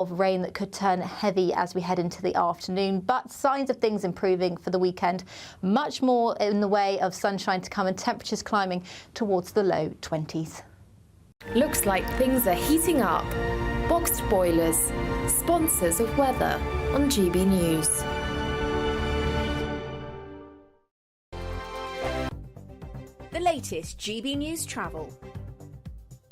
of rain that could turn heavy as we head into the afternoon, but signs of things improving for the weekend. Much more in the way of sunshine to come and temperatures climbing towards the low 20s. Looks like things are heating up. Boxed boilers, sponsors of weather on GB News. The latest GB News travel.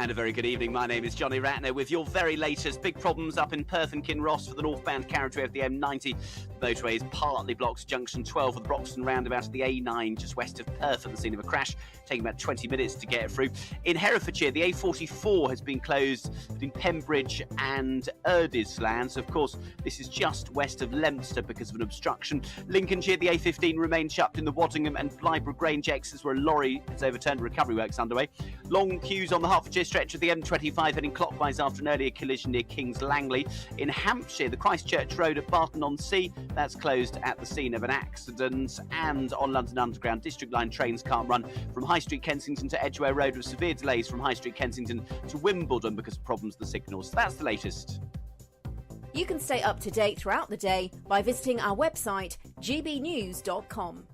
And a very good evening. My name is Johnny Ratner with your very latest. Big problems up in Perth and Kinross for the northbound carriageway of the M90. The motorway is partly blocked. Junction 12 of the Broxton roundabout of the A9 just west of Perth at the scene of a crash, taking about 20 minutes to get through. In Herefordshire, the A44 has been closed between Pembridge and Erdisland. So, of course, this is just west of Leominster because of an obstruction. Lincolnshire, the A15 remains shut in the Waddingham and Blybrugh Grange exits where a lorry has overturned. Recovery works underway. Long queues on the Hertfordshire stretch of the M25 heading clockwise after an earlier collision near Kings Langley. In Hampshire, the Christchurch Road at Barton-on-Sea, that's closed at the scene of an accident. And on London Underground, District Line trains can't run from High Street Kensington to Edgware Road with severe delays from High Street Kensington to Wimbledon because of problems with the signals. That's the latest. You can stay up to date throughout the day by visiting our website gbnews.com.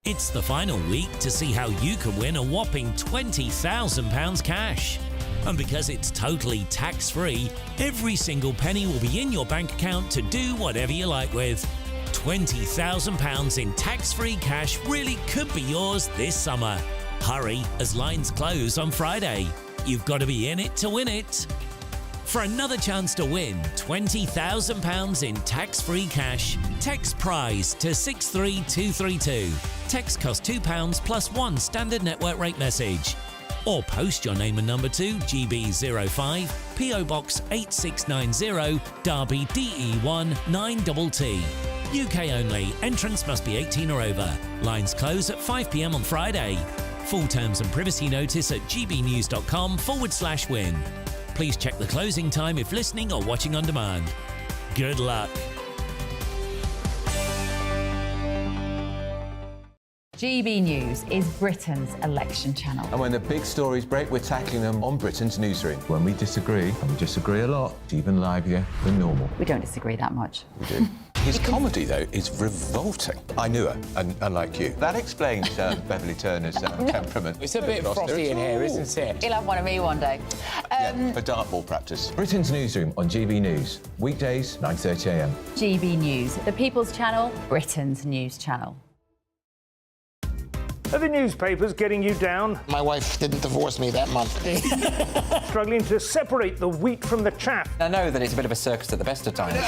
It's the final week to see how you can win a whopping £20,000 cash. And because it's totally tax-free, every single penny will be in your bank account to do whatever you like with. £20,000 in tax-free cash really could be yours this summer. Hurry, as lines close on Friday. You've got to be in it to win it. For another chance to win £20,000 in tax-free cash, text PRIZE to 63232. Text costs £2 plus one standard network rate message. Or post your name and number to GB05 PO Box 8690 Derby DE1 9TT. UK only. Entrance must be 18 or over. Lines close at 5 p.m. on Friday. Full terms and privacy notice at gbnews.com/win. Please check the closing time if listening or watching on demand. Good luck. GB News is Britain's election channel. And when the big stories break, we're tackling them on Britain's newsroom. When we disagree, and we disagree a lot, it's even livelier than normal. We don't disagree that much. We do. His comedy, though, is revolting. I knew her, and unlike you. That explains Beverly Turner's temperament. It's a bit frothy in here, isn't it? You'll have one of me one day. Yeah, for dartball practice. Britain's newsroom on GB News. Weekdays, 9:30 a.m. GB News, the People's Channel, Britain's news channel. Are the newspapers getting you down? My wife didn't divorce me that month. Struggling to separate the wheat from the chaff? I know that it's a bit of a circus at the best of times.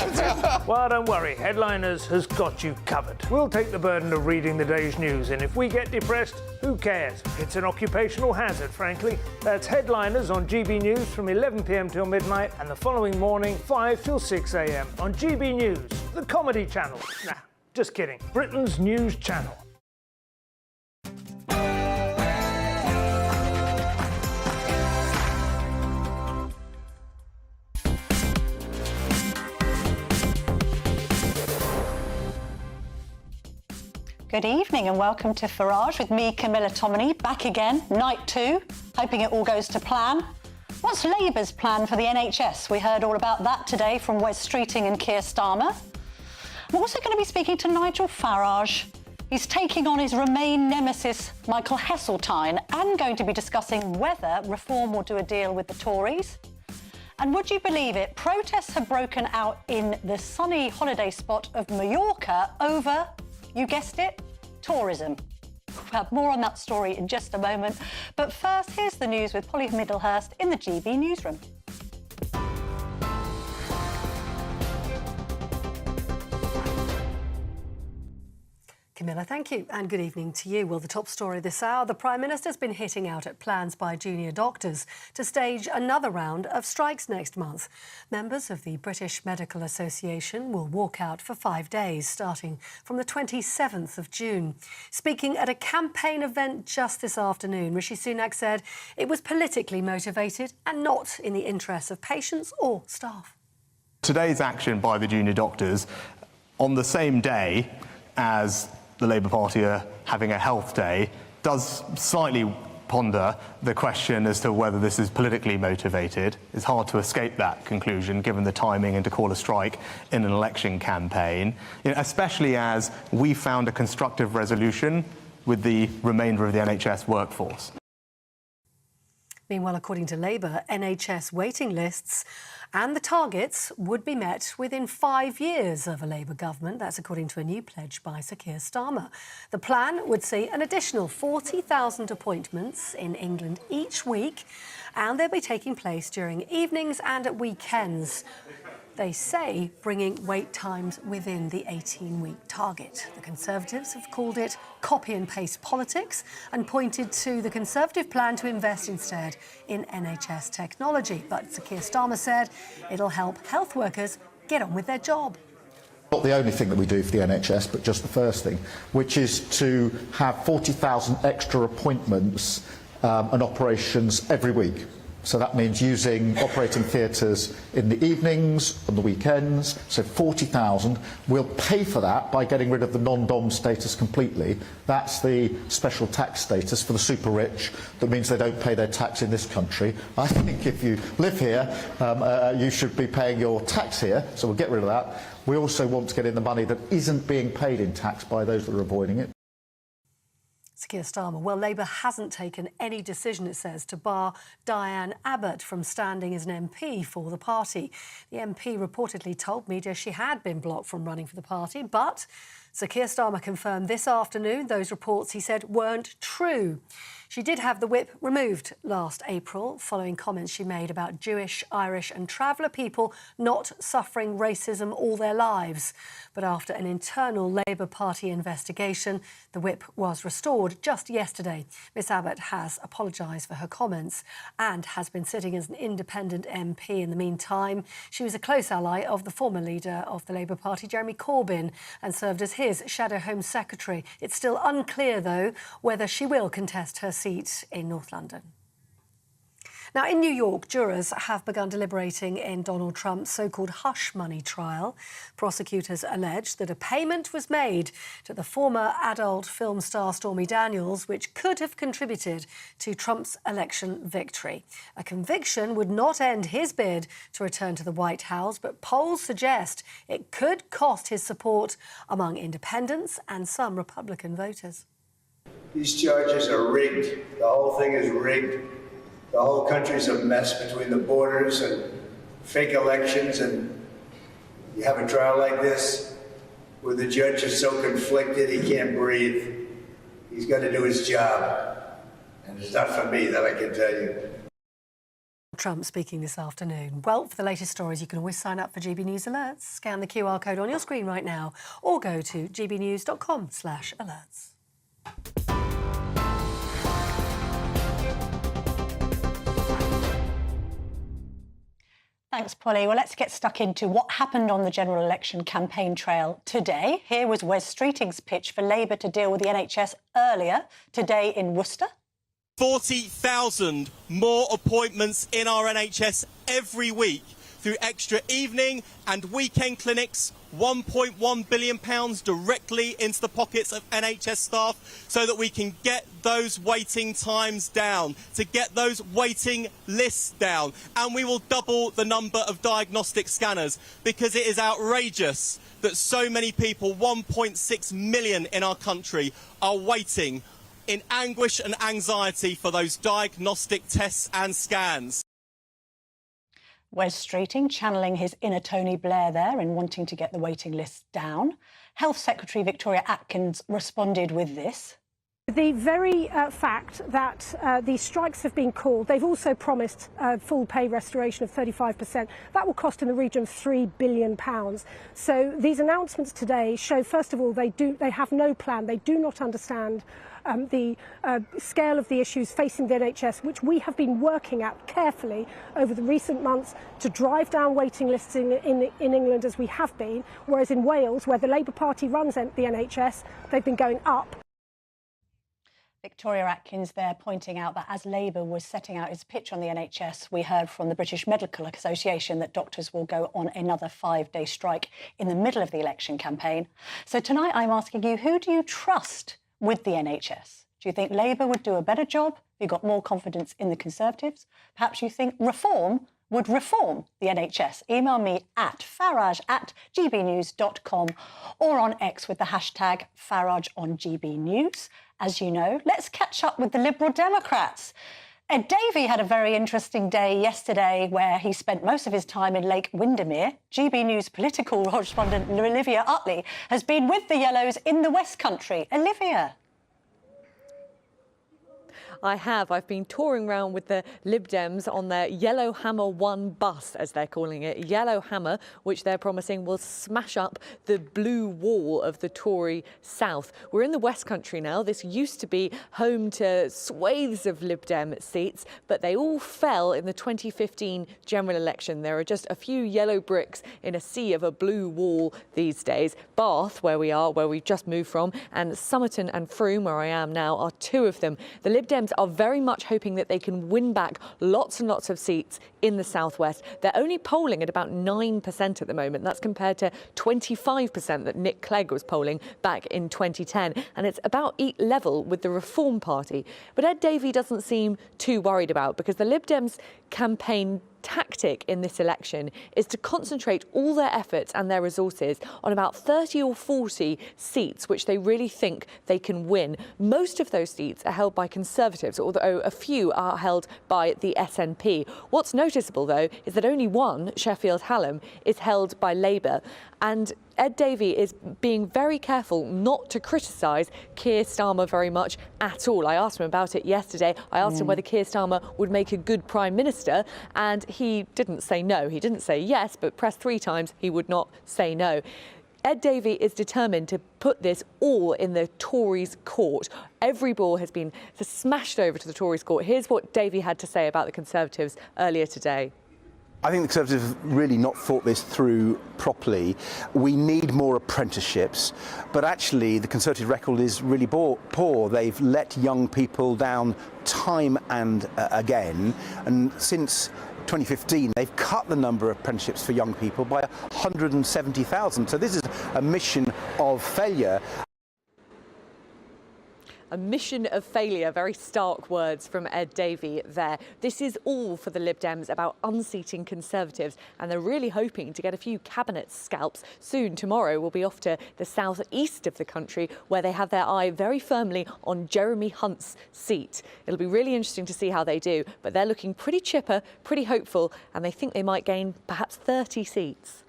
Well, don't worry. Headliners has got you covered. We'll take the burden of reading the day's news, and if we get depressed, who cares? It's an occupational hazard, frankly. That's Headliners on GB News from 11 p.m. till midnight, and the following morning, 5 till 6 a.m. on GB News, the comedy channel. Nah, just kidding. Britain's news channel. Good evening and welcome to Farage with me, Camilla Tominey, back again, night 2, hoping it all goes to plan. What's Labour's plan for the NHS? We heard all about that today from Wes Streeting and Keir Starmer. I'm also going to be speaking to Nigel Farage. He's taking on his Remain nemesis, Michael Heseltine, and going to be discussing whether Reform will do a deal with the Tories. And would you believe it, protests have broken out in the sunny holiday spot of Mallorca over, you guessed it, tourism. We'll have more on that story in just a moment. But first, here's the news with Polly Middlehurst in the GB newsroom. Camilla, thank you, and good evening to you. Well, the top story this hour, the Prime Minister's been hitting out at plans by junior doctors to stage another round of strikes next month. Members of the British Medical Association will walk out for 5 days, starting from the 27th of June. Speaking at a campaign event just this afternoon, Rishi Sunak said it was politically motivated and not in the interests of patients or staff. Today's action by the junior doctors, on the same day as the Labour Party are having a health day, does slightly ponder the question as to whether this is politically motivated. It's hard to escape that conclusion given the timing and to call a strike in an election campaign, especially as we found a constructive resolution with the remainder of the NHS workforce. Meanwhile, according to Labour, NHS waiting lists and the targets would be met within 5 years of a Labour government. That's according to a new pledge by Sir Keir Starmer. The plan would see an additional 40,000 appointments in England each week, and they'll be taking place during evenings and at weekends. They say bringing wait times within the 18-week target. The Conservatives have called it copy and paste politics and pointed to the Conservative plan to invest instead in NHS technology. But Sir Keir Starmer said it'll help health workers get on with their job. Not the only thing that we do for the NHS, but just the first thing, which is to have 40,000 extra appointments and operations every week. So that means using operating theatres in the evenings, on the weekends, so 40,000. We'll pay for that by getting rid of the non-dom status completely. That's the special tax status for the super rich. That means they don't pay their tax in this country. I think if you live here, you should be paying your tax here, so we'll get rid of that. We also want to get in the money that isn't being paid in tax by those that are avoiding it. Sir Keir Starmer. Well, Labour hasn't taken any decision, it says, to bar Diane Abbott from standing as an MP for the party. The MP reportedly told media she had been blocked from running for the party, but Sir Keir Starmer confirmed this afternoon those reports, he said, weren't true. She did have the whip removed last April following comments she made about Jewish, Irish and traveller people not suffering racism all their lives. But after an internal Labour Party investigation, the whip was restored just yesterday. Miss Abbott has apologised for her comments and has been sitting as an independent MP in the meantime. She was a close ally of the former leader of the Labour Party, Jeremy Corbyn, and served as his Shadow Home Secretary. It's still unclear, though, whether she will contest her seat in North London. Now, in New York, jurors have begun deliberating in Donald Trump's so-called hush money trial. Prosecutors allege that a payment was made to the former adult film star Stormy Daniels, which could have contributed to Trump's election victory. A conviction would not end his bid to return to the White House, but polls suggest it could cost his support among independents and some Republican voters. These charges are rigged. The whole thing is rigged. The whole country's a mess between the borders and fake elections, and you have a trial like this where the judge is so conflicted he can't breathe. He's got to do his job, and it's not for me, that I can tell you. Trump speaking this afternoon. Well, for the latest stories, you can always sign up for GB News Alerts. Scan the QR code on your screen right now or go to gbnews.com/alerts. Thanks, Polly. Well, let's get stuck into what happened on the general election campaign trail today. Here was Wes Streeting's pitch for Labour to deal with the NHS earlier today in Worcester. 40,000 more appointments in our NHS every week through extra evening and weekend clinics, £1.1 billion directly into the pockets of NHS staff so that we can get those waiting times down, to get those waiting lists down. And we will double the number of diagnostic scanners because it is outrageous that so many people, 1.6 million in our country, are waiting in anguish and anxiety for those diagnostic tests and scans. Wes Streeting channelling his inner Tony Blair there in wanting to get the waiting lists down. Health Secretary Victoria Atkins responded with this. The very fact that these strikes have been called, they've also promised full pay restoration of 35%. That will cost in the region of £3 billion. So these announcements today show, first of all, they have no plan. They do not understand the scale of the issues facing the NHS, which we have been working at carefully over the recent months to drive down waiting lists in England as we have been, whereas in Wales, where the Labour Party runs the NHS, they've been going up. Victoria Atkins there pointing out that as Labour was setting out its pitch on the NHS, we heard from the British Medical Association that doctors will go on another 5-day strike in the middle of the election campaign. So tonight I'm asking you, who do you trust with the NHS? Do you think Labour would do a better job who got more confidence in the Conservatives? Perhaps you think reform would reform the NHS? Email me at farage@gbnews.com or on X with the hashtag FarageOnGBNews. As you know, let's catch up with the Liberal Democrats. Ed Davey had a very interesting day yesterday where he spent most of his time in Lake Windermere. GB News political correspondent Olivia Utley has been with the Yellows in the West Country. Olivia. I have. I've been touring around with the Lib Dems on their Yellow Hammer 1 bus, as they're calling it. Yellow Hammer, which they're promising will smash up the blue wall of the Tory South. We're in the West Country now. This used to be home to swathes of Lib Dem seats, but they all fell in the 2015 general election. There are just a few yellow bricks in a sea of a blue wall these days. Bath, where we are, where we've just moved from, and Somerton and Frome, where I am now, are two of them. The Lib Dems are very much hoping that they can win back lots and lots of seats in the southwest. They're only polling at about 9% at the moment. That's compared to 25% that Nick Clegg was polling back in 2010. And it's about level with the Reform Party. But Ed Davey doesn't seem too worried about, because the Lib Dems campaign tactic in this election is to concentrate all their efforts and their resources on about 30 or 40 seats which they really think they can win. Most of those seats are held by Conservatives, although a few are held by the SNP. What's noticeable, though, is that only one, Sheffield Hallam, is held by Labour. And Ed Davey is being very careful not to criticise Keir Starmer very much at all. I asked him about it yesterday. I asked him whether Keir Starmer would make a good Prime Minister, and he didn't say no. He didn't say yes, but pressed 3 times, he would not say no. Ed Davey is determined to put this all in the Tories' court. Every ball has been smashed over to the Tories' court. Here's what Davey had to say about the Conservatives earlier today. I think the Conservatives have really not thought this through properly. We need more apprenticeships, but actually the Conservative record is really poor. They've let young people down time and again, and since 2015 they've cut the number of apprenticeships for young people by 170,000. So this is a mission of failure. A mission of failure, very stark words from Ed Davey there. This is all for the Lib Dems about unseating Conservatives, and they're really hoping to get a few cabinet scalps. Soon, tomorrow, we'll be off to the south east of the country, where they have their eye very firmly on Jeremy Hunt's seat. It'll be really interesting to see how they do, but they're looking pretty chipper, pretty hopeful, and they think they might gain perhaps 30 seats.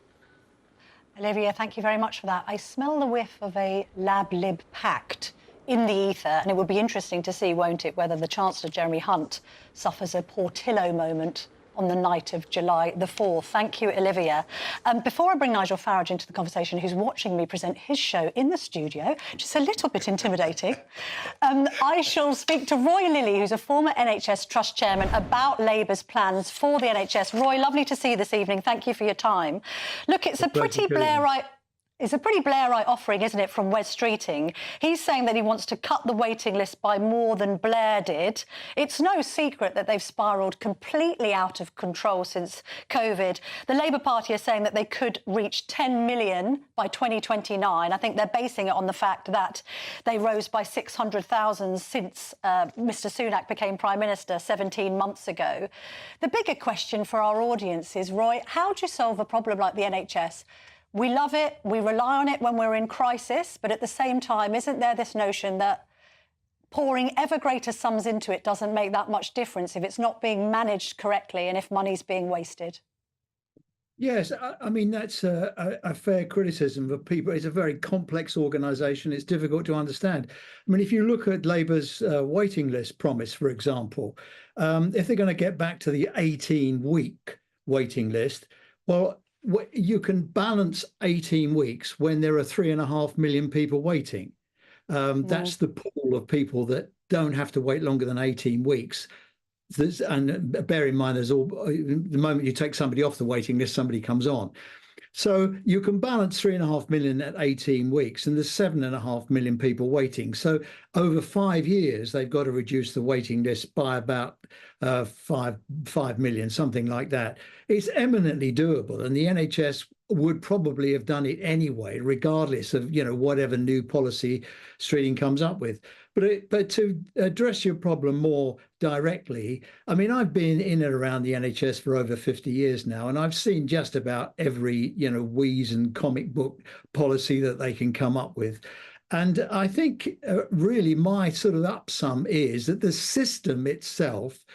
Olivia, thank you very much for that. I smell the whiff of a Lab-Lib pact in the ether, and it would be interesting to see, won't it, whether the Chancellor, Jeremy Hunt, suffers a Portillo moment on the night of July the 4th. Thank you, Olivia. Before I bring Nigel Farage into the conversation, who's watching me present his show in the studio, just a little bit intimidating, I shall speak to Roy Lilly, who's a former NHS Trust Chairman, about Labour's plans for the NHS. Roy, lovely to see you this evening. Thank you for your time. Look, it's a pretty Blairite... It's a pretty Blairite offering, isn't it, from Wes Streeting? He's saying that he wants to cut the waiting list by more than Blair did. It's no secret that they've spiralled completely out of control since COVID. The Labour Party are saying that they could reach 10 million by 2029. I think they're basing it on the fact that they rose by 600,000 since Mr Sunak became Prime Minister 17 months ago. The bigger question for our audience is, Roy, how do you solve a problem like the NHS? We love it, we rely on it when we're in crisis, but at the same time, isn't there this notion that pouring ever greater sums into it doesn't make that much difference if it's not being managed correctly and if money's being wasted? Yes, I mean, that's a fair criticism of people. It's a very complex organisation. It's difficult to understand. I mean, if you look at Labour's waiting list promise, for example, if they're going to get back to the 18-week waiting list, well, you can balance 18 weeks when there are 3.5 million people waiting. That's the pool of people that don't have to wait longer than 18 weeks. And bear in mind, the moment you take somebody off the waiting list, somebody comes on. So you can balance 3.5 million at 18 weeks, and there's 7.5 million people waiting. So over 5 years, they've got to reduce the waiting list by about 5 million, something like that. It's eminently doable, and the NHS would probably have done it anyway, regardless of whatever new policy Streeting comes up with. But to address your problem more directly, I mean, I've been in and around the NHS for over 50 years now, and I've seen just about every, wheeze and comic book policy that they can come up with. And I think really my sort of upsum is that the system itself,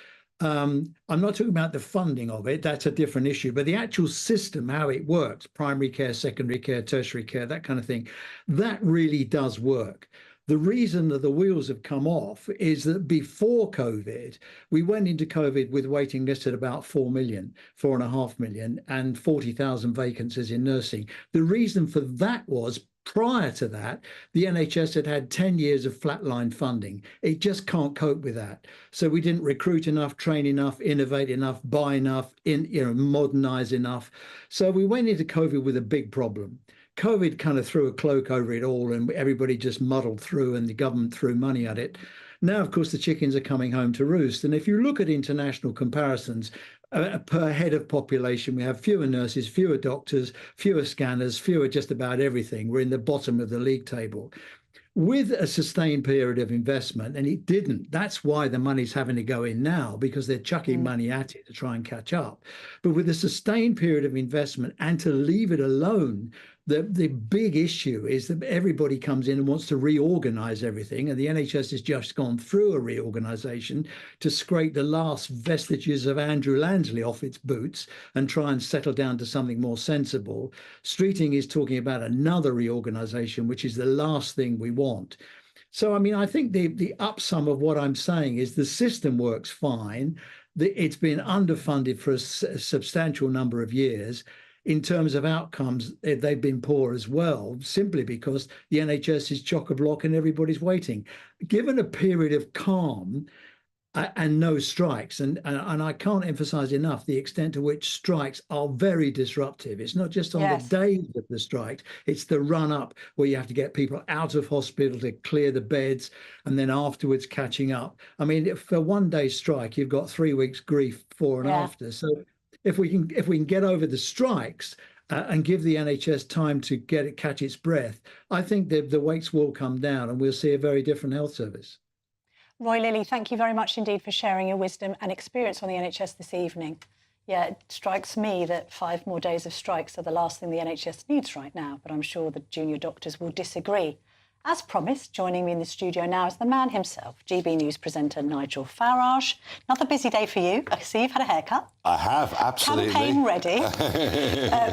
I'm not talking about the funding of it, that's a different issue, but the actual system, how it works, primary care, secondary care, tertiary care, that kind of thing, that really does work. The reason that the wheels have come off is that before COVID, we went into COVID with waiting lists at about 4 million, 4.5 million, and 40,000 vacancies in nursing. The reason for that was, prior to that, the NHS had 10 years of flatline funding. It just can't cope with that. So we didn't recruit enough, train enough, innovate enough, buy enough, modernise enough. So we went into COVID with a big problem. COVID kind of threw a cloak over it all and everybody just muddled through and the government threw money at it. Now, of course, the chickens are coming home to roost. And if you look at international comparisons, per head of population, we have fewer nurses, fewer doctors, fewer scanners, fewer just about everything. We're in the bottom of the league table. With a sustained period of investment, and it didn't. That's why the money's having to go in now, because they're chucking money at it to try and catch up. But with a sustained period of investment and to leave it alone, the big issue is that everybody comes in and wants to reorganise everything, and the NHS has just gone through a reorganisation to scrape the last vestiges of Andrew Lansley off its boots and try and settle down to something more sensible. Streeting is talking about another reorganisation, which is the last thing we want. So, I mean, I think the upsum of what I'm saying is the system works fine. It's been underfunded for a substantial number of years. In terms of outcomes, they've been poor as well, simply because the NHS is chock-a-block and everybody's waiting. Given a period of calm and no strikes, and I can't emphasise enough the extent to which strikes are very disruptive. It's not just on the days of the strike, it's the run-up where you have to get people out of hospital to clear the beds and then afterwards catching up. I mean, for one day strike, you've got 3 weeks grief before and after. So if we can get over the strikes and give the NHS time to catch its breath, I think the weights will come down and we'll see a very different health service. Roy Lilly, thank you very much indeed for sharing your wisdom and experience on the NHS this evening. Yeah, it strikes me that 5 more days of strikes are the last thing the NHS needs right now, but I'm sure the junior doctors will disagree. As promised, joining me in the studio now is the man himself, GB News presenter Nigel Farage. Another busy day for you. I see you've had a haircut. I have, absolutely. Campaign ready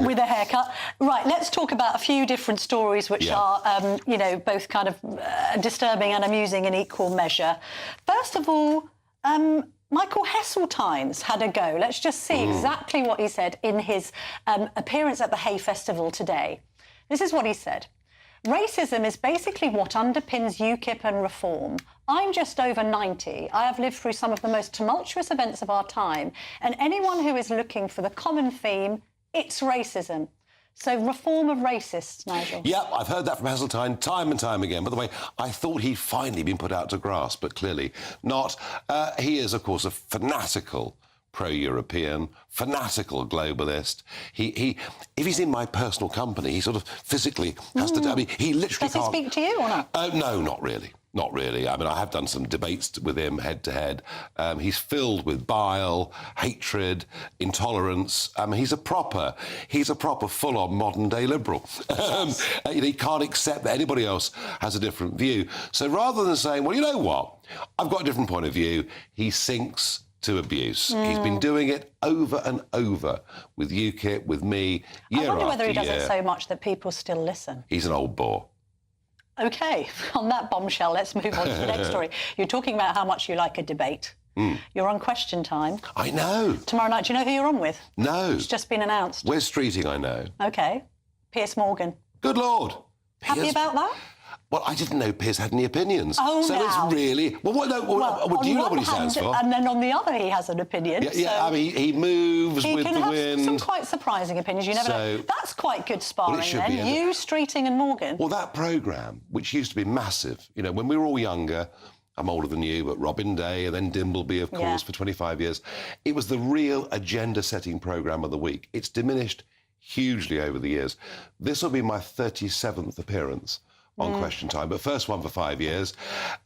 with a haircut. Right, let's talk about a few different stories which are, both kind of disturbing and amusing in equal measure. First of all, Michael Heseltine's had a go. Let's just see exactly what he said in his appearance at the Hay Festival today. This is what he said. Racism is basically what underpins UKIP and reform. I'm just over 90. I have lived through some of the most tumultuous events of our time, and anyone who is looking for the common theme, it's racism. So reform of racists, Nigel. Yeah, I've heard that from Heseltine time and time again. By the way, I thought he'd finally been put out to grass, but clearly not. He is, of course, a fanatical pro-European, fanatical globalist. He if he's in my personal company, he sort of physically has to... I mean, he literally can't... Does he speak to you or not? No, not really. Not really. I mean, I have done some debates with him head-to-head. He's filled with bile, hatred, intolerance. He's a proper full-on modern-day liberal. He can't accept that anybody else has a different view. So rather than saying, well, you know what, I've got a different point of view, he sinks to abuse. He's been doing it over and over with UKIP, with me, year after year. I wonder whether he does it so much that people still listen. He's an old bore. OK, on that bombshell, let's move on to the next story. You're talking about how much you like a debate. You're on Question Time. I know. Tomorrow night, do you know who you're on with? No. It's just been announced. We're Streeting, I know. OK. Piers Morgan. Good Lord. Happy about that? Well, I didn't know Piers had any opinions. Oh, so now. It's really... Well, do you know what he stands for? And then on the other, he has an opinion. Yeah, I mean, he moves with the wind. He can have some quite surprising opinions. You never know. That's quite good sparring, then. You, Streeting and Morgan. Well, that programme, which used to be massive, you know, when we were all younger... I'm older than you, but Robin Day and then Dimbleby, of course, for 25 years. It was the real agenda-setting programme of the week. It's diminished hugely over the years. This will be my 37th appearance on Question Time, but first one for 5 years.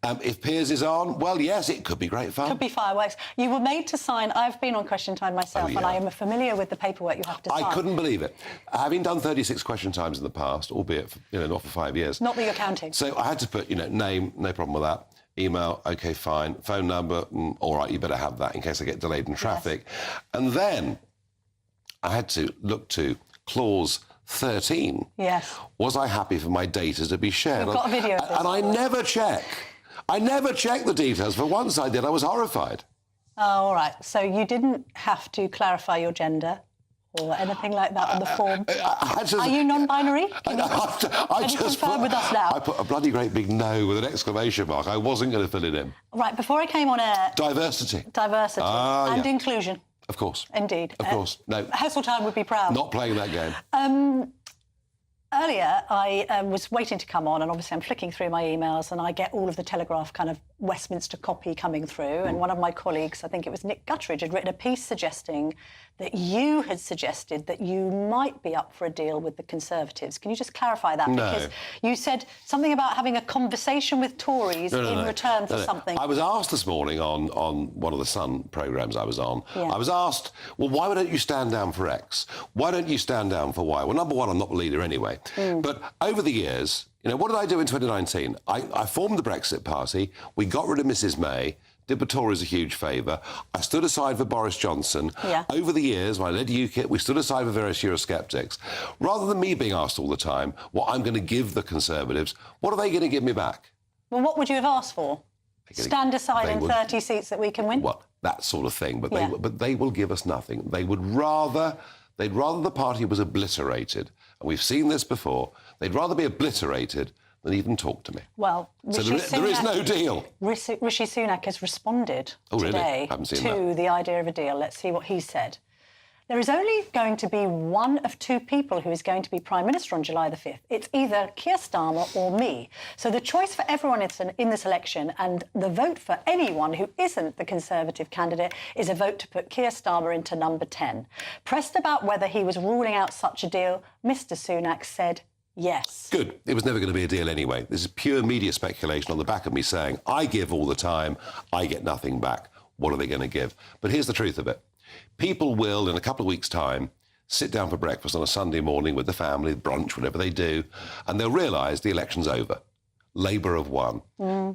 If Piers is on, well, yes, it could be great fun. Could be fireworks. You were made to sign. I've been on Question Time myself, and I am familiar with the paperwork you have to sign. I couldn't believe it. Having done 36 Question Times in the past, albeit not for 5 years. Not that you're counting. So I had to put name, no problem with that. Email, OK, fine. Phone number, all right, you better have that in case I get delayed in traffic. Yes. And then I had to look to clause 13. Yes. Was I happy for my data to be shared? We've got a video of this. And I never check. I never check the details. For once I did, I was horrified. Oh, all right. So you didn't have to clarify your gender or anything like that on the form? Are you non-binary? Can you confirm with us now? I put a bloody great big no with an exclamation mark. I wasn't going to fill it in. Right, before I came on air... Diversity. Diversity. And inclusion. Of course. Indeed. Of course. No. Heseltine would be proud. Not playing that game. Earlier, I was waiting to come on, and obviously I'm flicking through my emails, and I get all of the Telegraph kind of Westminster copy coming through, and one of my colleagues, I think it was Nick Guttridge, had written a piece suggesting that you had suggested that you might be up for a deal with the Conservatives. Can you just clarify that? No. Because you said something about having a conversation with Tories in return for something. I was asked this morning on one of the Sun programmes I was on, Yeah. I was asked, well, why don't you stand down for X? Why don't you stand down for Y? Well, number one, I'm not the leader anyway. But over the years, what did I do in 2019? I formed the Brexit Party. We got rid of Mrs May, did the Tories a huge favour. I stood aside for Boris Johnson. Yeah. Over the years, when I led UKIP, we stood aside for various Eurosceptics. Rather than me being asked all the time what I'm going to give the Conservatives, what are they going to give me back? Well, what would you have asked for? Stand aside in 30 seats that we can win? Well, that sort of thing. But they will give us nothing. They'd rather the party was obliterated. And we've seen this before. They'd rather be obliterated than even talk to me. Well, so there is no deal. Rishi Sunak has responded today to the idea of a deal. Let's see what he said. There is only going to be one of two people who is going to be Prime Minister on July the 5th. It's either Keir Starmer or me. So the choice for everyone in this election and the vote for anyone who isn't the Conservative candidate is a vote to put Keir Starmer into number 10. Pressed about whether he was ruling out such a deal, Mr Sunak said yes. Good. It was never going to be a deal anyway. This is pure media speculation on the back of me saying, I give all the time, I get nothing back. What are they going to give? But here's the truth of it. People will, in a couple of weeks' time, sit down for breakfast on a Sunday morning with the family, brunch, whatever they do, and they'll realise the election's over. Labour have won.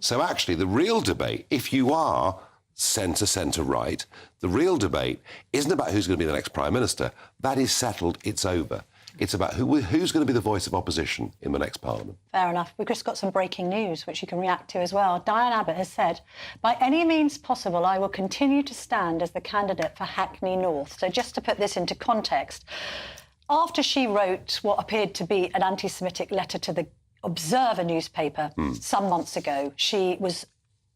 So actually, the real debate, if you are centre-right, the real debate isn't about who's going to be the next Prime Minister. That is settled. It's over. It's about who's going to be the voice of opposition in the next Parliament. Fair enough. We've just got some breaking news, which you can react to as well. Diane Abbott has said, by any means possible, I will continue to stand as the candidate for Hackney North. So just to put this into context, after she wrote what appeared to be an anti-Semitic letter to the Observer newspaper some months ago, she was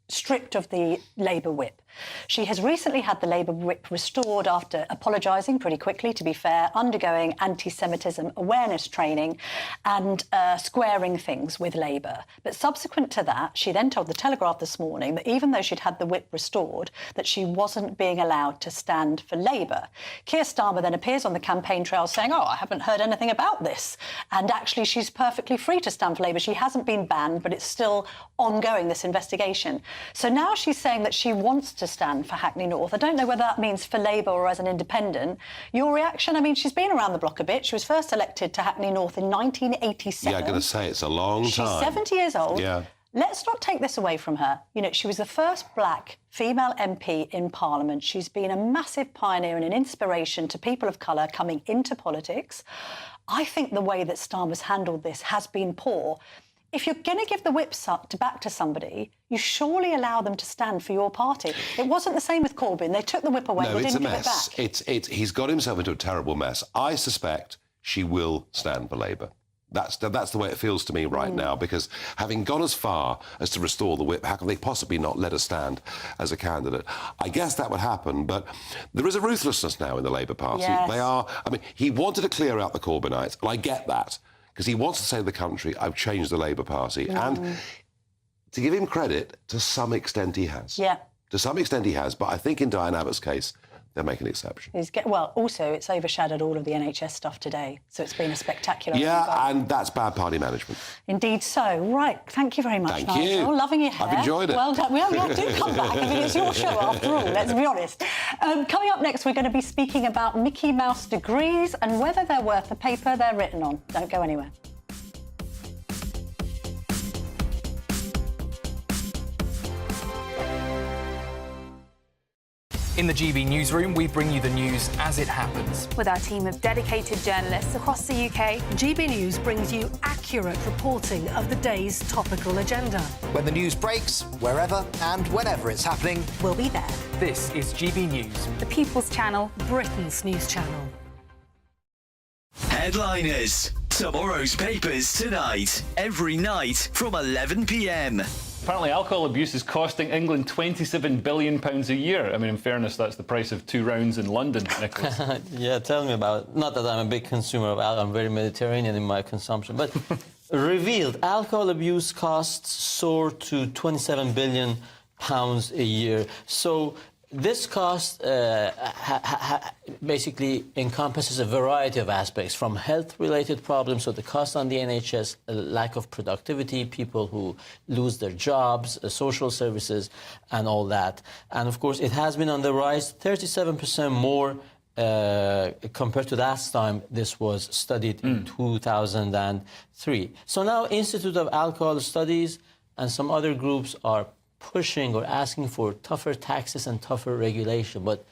stripped of the Labour whip. She has recently had the Labour whip restored after apologising pretty quickly, to be fair, undergoing anti-Semitism awareness training and squaring things with Labour. But subsequent to that, she then told the Telegraph this morning that even though she'd had the whip restored, that she wasn't being allowed to stand for Labour. Keir Starmer then appears on the campaign trail saying, oh, I haven't heard anything about this. And actually, she's perfectly free to stand for Labour. She hasn't been banned, but it's still ongoing, this investigation. So now she's saying that she wants to stand for Hackney North. I don't know whether that means for Labour or as an independent. Your reaction? I mean, she's been around the block a bit. She was first elected to Hackney North in 1987. Yeah, I'm going to say it's a long time. She's 70 years old. Yeah. Let's not take this away from her. She was the first black female MP in Parliament. She's been a massive pioneer and an inspiration to people of colour coming into politics. I think the way that Starmer's handled this has been poor. If you're going to give the whip back to somebody, you surely allow them to stand for your party. It wasn't the same with Corbyn. They took the whip away. No, they it's didn't a mess. give it back. He's got himself into a terrible mess. I suspect she will stand for Labour. That's the way it feels to me right now, because having gone as far as to restore the whip, how can they possibly not let her stand as a candidate? I guess that would happen, but there is a ruthlessness now in the Labour Party. Yes. They are... I mean, he wanted to clear out the Corbynites, and I get that, because he wants to say to the country, I've changed the Labour Party. And to give him credit, to some extent he has. Yeah. To some extent he has, but I think in Diane Abbott's case, they'll make an exception. Well, also, it's overshadowed all of the NHS stuff today, so it's been a spectacular... Yeah, and that's bad party management. Indeed so. Right, thank you very much, Thank Nigel. you. Loving your hair. I've enjoyed it. Well done. Well, do come back. I mean, it's your show, after all, let's be honest. Coming up next, we're going to be speaking about Mickey Mouse degrees and whether they're worth the paper they're written on. Don't go anywhere. In the GB newsroom, we bring you the news as it happens. With our team of dedicated journalists across the UK, GB News brings you accurate reporting of the day's topical agenda. When the news breaks, wherever and whenever it's happening, we'll be there. This is GB News, the People's Channel, Britain's news channel. Headliners. Tomorrow's papers tonight. Every night from 11 p.m. Apparently alcohol abuse is costing England £27 billion a year. I mean, in fairness, that's the price of 2 rounds in London, Nicholas. Yeah, tell me about it. Not that I'm a big consumer of alcohol. I'm very Mediterranean in my consumption. But revealed, alcohol abuse costs soar to £27 billion a year. So this cost basically encompasses a variety of aspects, from health-related problems, so the cost on the NHS, lack of productivity, people who lose their jobs, social services, and all that. And of course, it has been on the rise, 37% more compared to last time this was studied in 2003. So now Institute of Alcohol Studies and some other groups are pushing or asking for tougher taxes and tougher regulation. But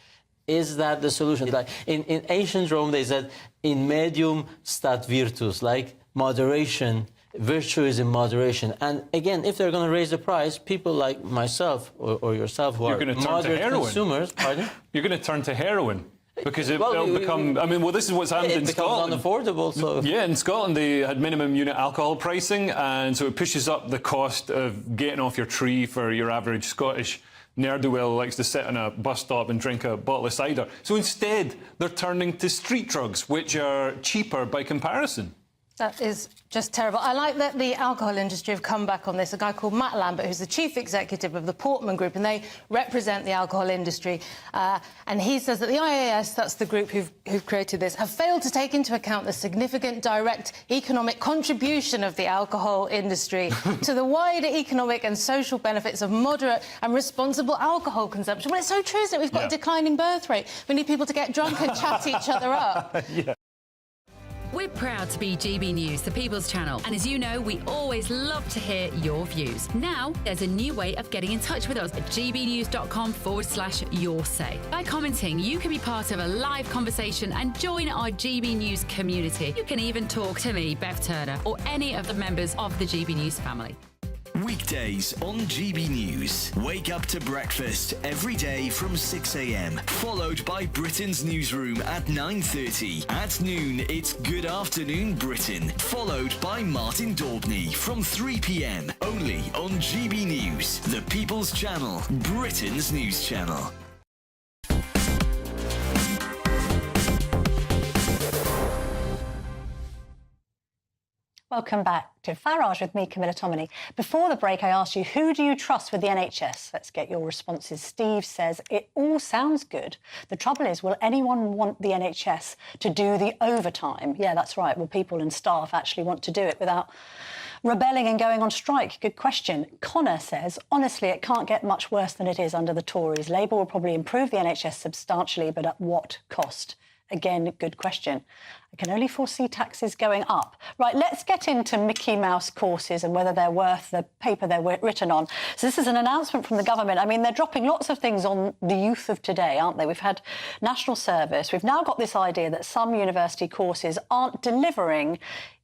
is that the solution? Like in ancient Rome, they said, in medium stat virtus, like moderation, virtue is in moderation. And again, if they're going to raise the price, people like myself or yourself who are moderate consumers... Pardon? You're going to turn to heroin. Because it'll become... I mean, well, this is what's happened in Scotland. It becomes unaffordable, so... Yeah, in Scotland, they had minimum unit alcohol pricing, and so it pushes up the cost of getting off your tree for your average Scottish ne'er-do-well who likes to sit on a bus stop and drink a bottle of cider. So instead, they're turning to street drugs, which are cheaper by comparison. That is just terrible. I like that the alcohol industry have come back on this. A guy called Matt Lambert, who's the chief executive of the Portman Group, and they represent the alcohol industry. And he says that the IAS, that's the group who've created this, have failed to take into account the significant direct economic contribution of the alcohol industry to the wider economic and social benefits of moderate and responsible alcohol consumption. Well, it's so true, isn't it? We've got a declining birth rate. We need people to get drunk and chat each other up. Yeah. We're proud to be GB News, the People's Channel. And as you know, we always love to hear your views. Now, there's a new way of getting in touch with us at gbnews.com/yoursay. By commenting, you can be part of a live conversation and join our GB News community. You can even talk to me, Bev Turner, or any of the members of the GB News family. Weekdays on GB News. Wake up to breakfast every day from 6 a.m. Followed by Britain's newsroom at 9:30. At noon, it's Good Afternoon Britain. Followed by Martin Daubney from 3 p.m. Only on GB News, the People's Channel, Britain's news channel. Welcome back to Farage with me, Camilla Tominey. Before the break, I asked you, who do you trust with the NHS? Let's get your responses. Steve says, it all sounds good. The trouble is, will anyone want the NHS to do the overtime? Yeah, that's right. Will people and staff actually want to do it without rebelling and going on strike? Good question. Connor says, honestly, it can't get much worse than it is under the Tories. Labour will probably improve the NHS substantially, but at what cost? Again, good question. I can only foresee taxes going up. Right, let's get into Mickey Mouse courses and whether they're worth the paper they're written on. So this is an announcement from the government. I mean, they're dropping lots of things on the youth of today, aren't they? We've had national service. We've now got this idea that some university courses aren't delivering.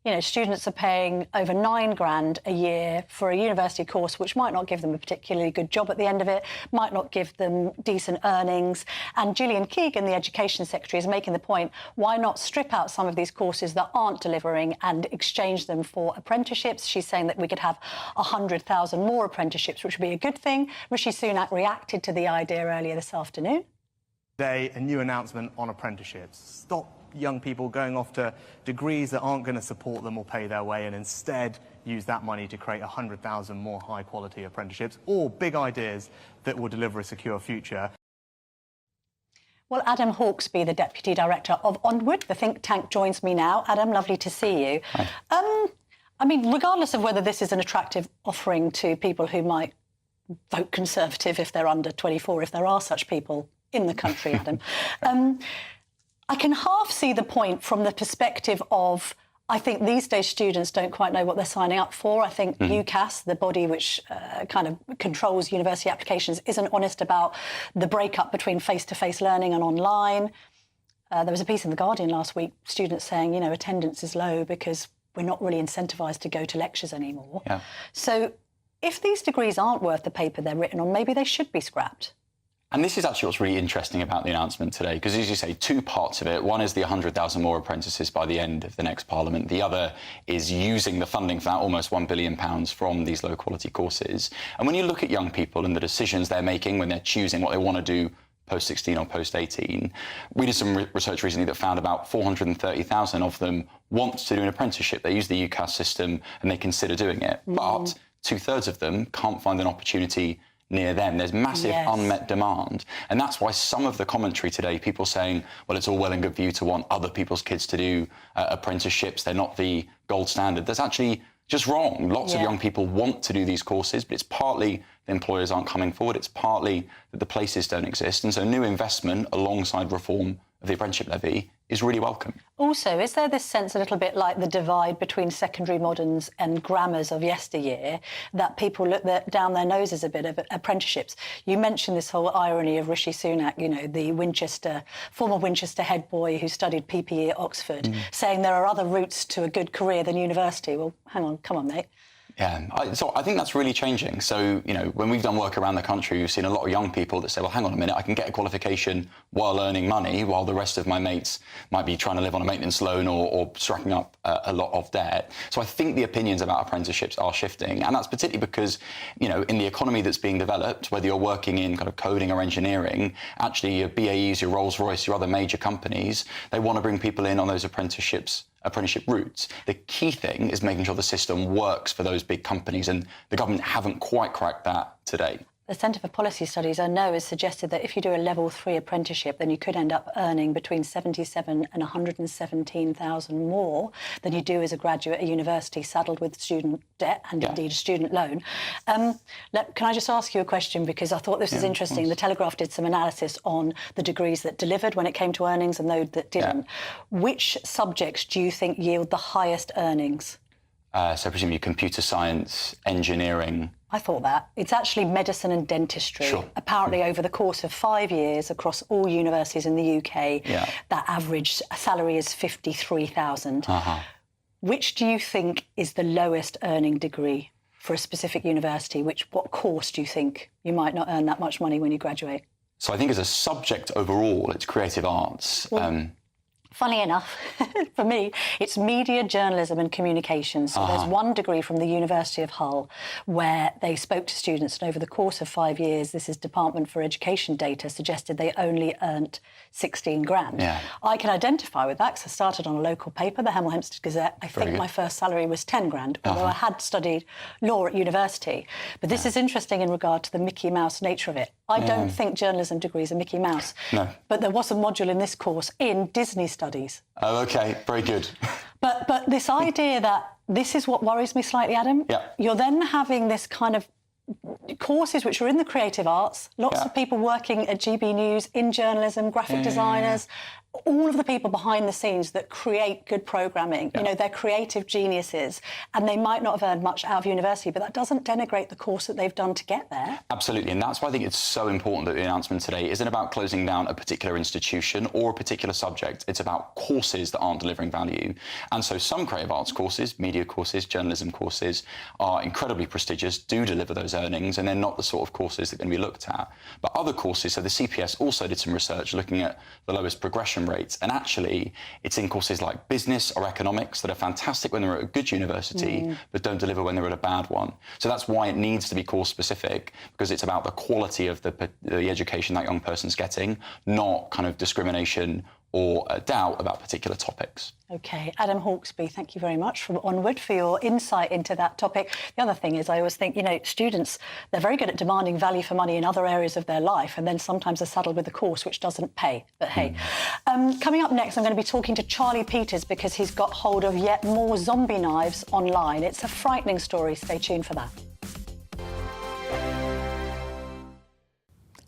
You know, students are paying over £9,000 a year for a university course, which might not give them a particularly good job at the end of it, might not give them decent earnings. And Gillian Keegan, the Education Secretary, is making the point, why not strip out some of these courses that aren't delivering and exchange them for apprenticeships? She's saying that we could have 100,000 more apprenticeships, which would be a good thing. Rishi Sunak reacted to the idea earlier this afternoon. Today, a new announcement on apprenticeships. Stop young people going off to degrees that aren't going to support them or pay their way, and instead use that money to create 100,000 more high-quality apprenticeships, or big ideas that will deliver a secure future. Well, Adam Hawksby, the Deputy Director of Onward, the think tank, joins me now. Adam, lovely to see you. Hi. I mean, regardless of whether this is an attractive offering to people who might vote Conservative if they're under 24, if there are such people in the country, Adam, I can half see the point from the perspective of, I think these days students don't quite know what they're signing up for. I think UCAS, the body which kind of controls university applications, isn't honest about the breakup between face-to-face learning and online. There was a piece in The Guardian last week, students saying, you know, attendance is low because we're not really incentivised to go to lectures anymore. Yeah. So if these degrees aren't worth the paper they're written on, maybe they should be scrapped. And this is actually what's really interesting about the announcement today, because as you say, two parts of it. One is the 100,000 more apprentices by the end of the next Parliament. The other is using the funding for that, almost £1 billion from these low-quality courses. And when you look at young people and the decisions they're making when they're choosing what they want to do post-16 or post-18, we did some research recently that found about 430,000 of them want to do an apprenticeship. They use the UCAS system and they consider doing it. But two-thirds of them can't find an opportunity near them. There's massive unmet demand. And that's why some of the commentary today, people saying, well, it's all well and good for you to want other people's kids to do apprenticeships. They're not the gold standard. That's actually just wrong. Lots of young people want to do these courses, but it's partly the employers aren't coming forward. It's partly that the places don't exist. And so new investment alongside reform of the apprenticeship levy is really welcome. Also, is there this sense a little bit like the divide between secondary moderns and grammars of yesteryear, that people look down their noses a bit of apprenticeships? You mentioned this whole irony of Rishi Sunak, you know, the former Winchester head boy who studied PPE at Oxford, saying there are other routes to a good career than university. Well, hang on, come on, mate. Yeah, so I think that's really changing. So, you know, when we've done work around the country, we've seen a lot of young people that say, well, hang on a minute, I can get a qualification while earning money, while the rest of my mates might be trying to live on a maintenance loan or stacking up a lot of debt. So I think the opinions about apprenticeships are shifting. And that's particularly because, you know, in the economy that's being developed, whether you're working in kind of coding or engineering, actually your BAEs, your Rolls-Royce, your other major companies, they want to bring people in on those apprenticeship routes. The key thing is making sure the system works for those big companies, and the government haven't quite cracked that today. The Centre for Policy Studies, I know, has suggested that if you do a level 3 apprenticeship, then you could end up earning between 77 and 117,000 more than you do as a graduate at university saddled with student debt and indeed a student loan. Can I just ask you a question, because I thought this was interesting. The Telegraph did some analysis on the degrees that delivered when it came to earnings and those that didn't. Which subjects do you think yield the highest earnings? So presumably computer science, engineering. I thought that. It's actually medicine and dentistry. Sure. Apparently, over the course of 5 years across all universities in the UK, that average salary is 53,000. Which do you think is the lowest earning degree for a specific university? What course do you think you might not earn that much money when you graduate? So I think as a subject overall, it's creative arts. Funny enough, for me, it's media, journalism and communications. So there's one degree from the University of Hull where they spoke to students, and over the course of 5 years, this is Department for Education data, suggested they only earned 16 grand. I can identify with that because I started on a local paper, the Hemel Hempstead Gazette. I think my first salary was 10 grand, although I had studied law at university. But this is interesting in regard to the Mickey Mouse nature of it. I don't think journalism degrees are Mickey Mouse. No. But there was a module in this course in Disney studies. Oh, OK. Very good. But this idea that this is what worries me slightly, Adam. You're then having this kind of courses which are in the creative arts, lots of people working at GB News, in journalism, graphic designers, all of the people behind the scenes that create good programming. You know, they're creative geniuses, and they might not have earned much out of university, but that doesn't denigrate the course that they've done to get there. Absolutely, and that's why I think it's so important that the announcement today isn't about closing down a particular institution or a particular subject. It's about courses that aren't delivering value. And so some creative arts courses, media courses, journalism courses are incredibly prestigious, do deliver those earnings, and they're not the sort of courses that are going to be looked at. But other courses, so the CPS also did some research looking at the lowest progression rates, and actually it's in courses like business or economics that are fantastic when they're at a good university but don't deliver when they're at a bad one. So that's why it needs to be course specific, because it's about the quality of the education that young person's getting, not kind of discrimination or doubt about particular topics. OK, Adam Hawksby, thank you very much from Onward for your insight into that topic. The other thing is I always think, you know, students, they're very good at demanding value for money in other areas of their life, and then sometimes they're saddled with a course which doesn't pay. But hey, coming up next, I'm going to be talking to Charlie Peters because he's got hold of yet more zombie knives online. It's a frightening story. Stay tuned for that.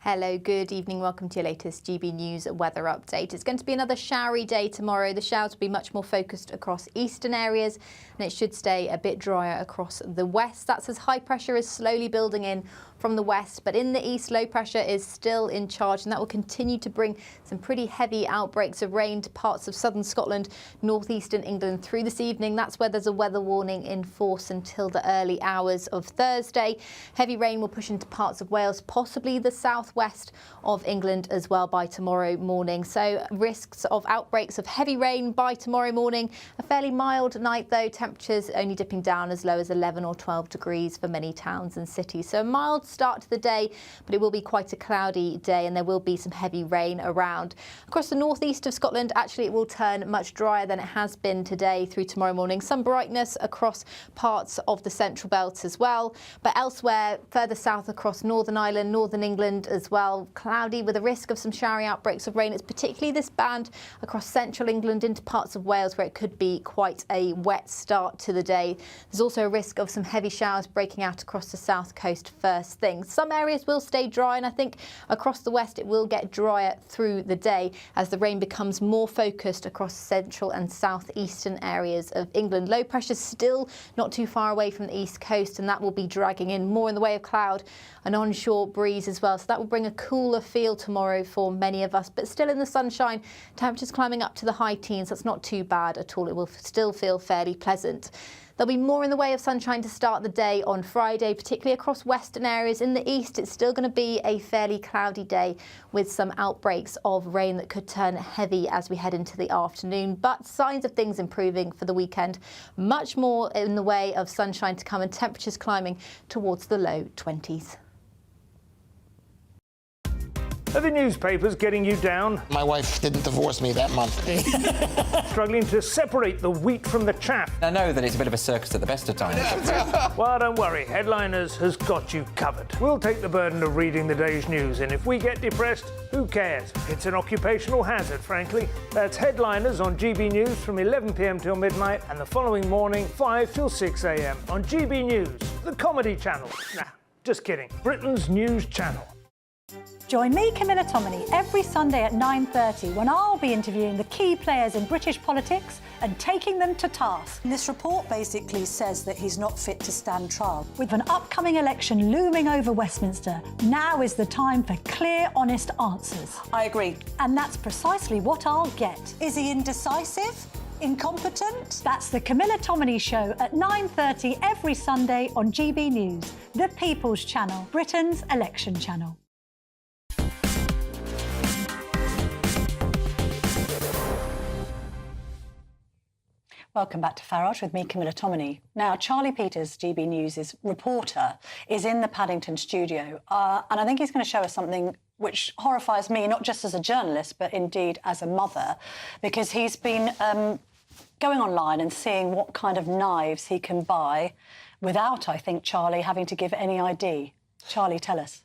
Hello, good evening. Welcome to your latest GB News weather update. It's going to be another showery day tomorrow. The showers will be much more focused across eastern areas, and it should stay a bit drier across the west. That's as high pressure is slowly building in from the west, but in the east, low pressure is still in charge, and that will continue to bring some pretty heavy outbreaks of rain to parts of southern Scotland, northeastern England through this evening. That's where there's a weather warning in force until the early hours of Thursday. Heavy rain will push into parts of Wales, possibly the southwest of England as well by tomorrow morning. So risks of outbreaks of heavy rain by tomorrow morning. A fairly mild night though, temperatures only dipping down as low as 11 or 12 degrees for many towns and cities. So a mild start to the day, but it will be quite a cloudy day and there will be some heavy rain around. Across the northeast of Scotland, actually it will turn much drier than it has been today through tomorrow morning. Some brightness across parts of the central belt as well, but elsewhere further south across Northern Ireland, Northern England as well, cloudy with a risk of some showery outbreaks of rain. It's particularly this band across central England into parts of Wales where it could be quite a wet start to the day. There's also a risk of some heavy showers breaking out across the south coast first thing. Some areas will stay dry, and I think across the west it will get drier through the day as the rain becomes more focused across central and southeastern areas of England. Low pressure still not too far away from the east coast, and that will be dragging in more in the way of cloud, an onshore breeze as well. So that will bring a cooler feel tomorrow for many of us, but still in the sunshine, temperatures climbing up to the high teens. That's not too bad at all. It will still feel fairly pleasant. There'll be more in the way of sunshine to start the day on Friday, particularly across western areas. In the east, it's still going to be a fairly cloudy day with some outbreaks of rain that could turn heavy as we head into the afternoon. But signs of things improving for the weekend. Much more in the way of sunshine to come and temperatures climbing towards the low 20s. Are the newspapers getting you down? My wife didn't divorce me that month. Struggling to separate the wheat from the chaff? I know that it's a bit of a circus at the best of times. Well, don't worry. Headliners has got you covered. We'll take the burden of reading the day's news, and if we get depressed, who cares? It's an occupational hazard, frankly. That's Headliners on GB News from 11 p.m. till midnight, and the following morning, 5 till 6 a.m. on GB News, the comedy channel. Nah, just kidding. Britain's news channel. Join me, Camilla Tominey, every Sunday at 9:30 when I'll be interviewing the key players in British politics and taking them to task. This report basically says that he's not fit to stand trial. With an upcoming election looming over Westminster, now is the time for clear, honest answers. I agree. And that's precisely what I'll get. Is he indecisive? Incompetent? That's the Camilla Tominey Show at 9:30 every Sunday on GB News, the People's Channel, Britain's election channel. Welcome back to Farage with me, Camilla Tominey. Now, Charlie Peters, GB News' reporter, is in the Paddington studio, and I think he's going to show us something which horrifies me, not just as a journalist, but indeed as a mother, because he's been going online and seeing what kind of knives he can buy without, I think, Charlie, having to give any ID. Charlie, tell us.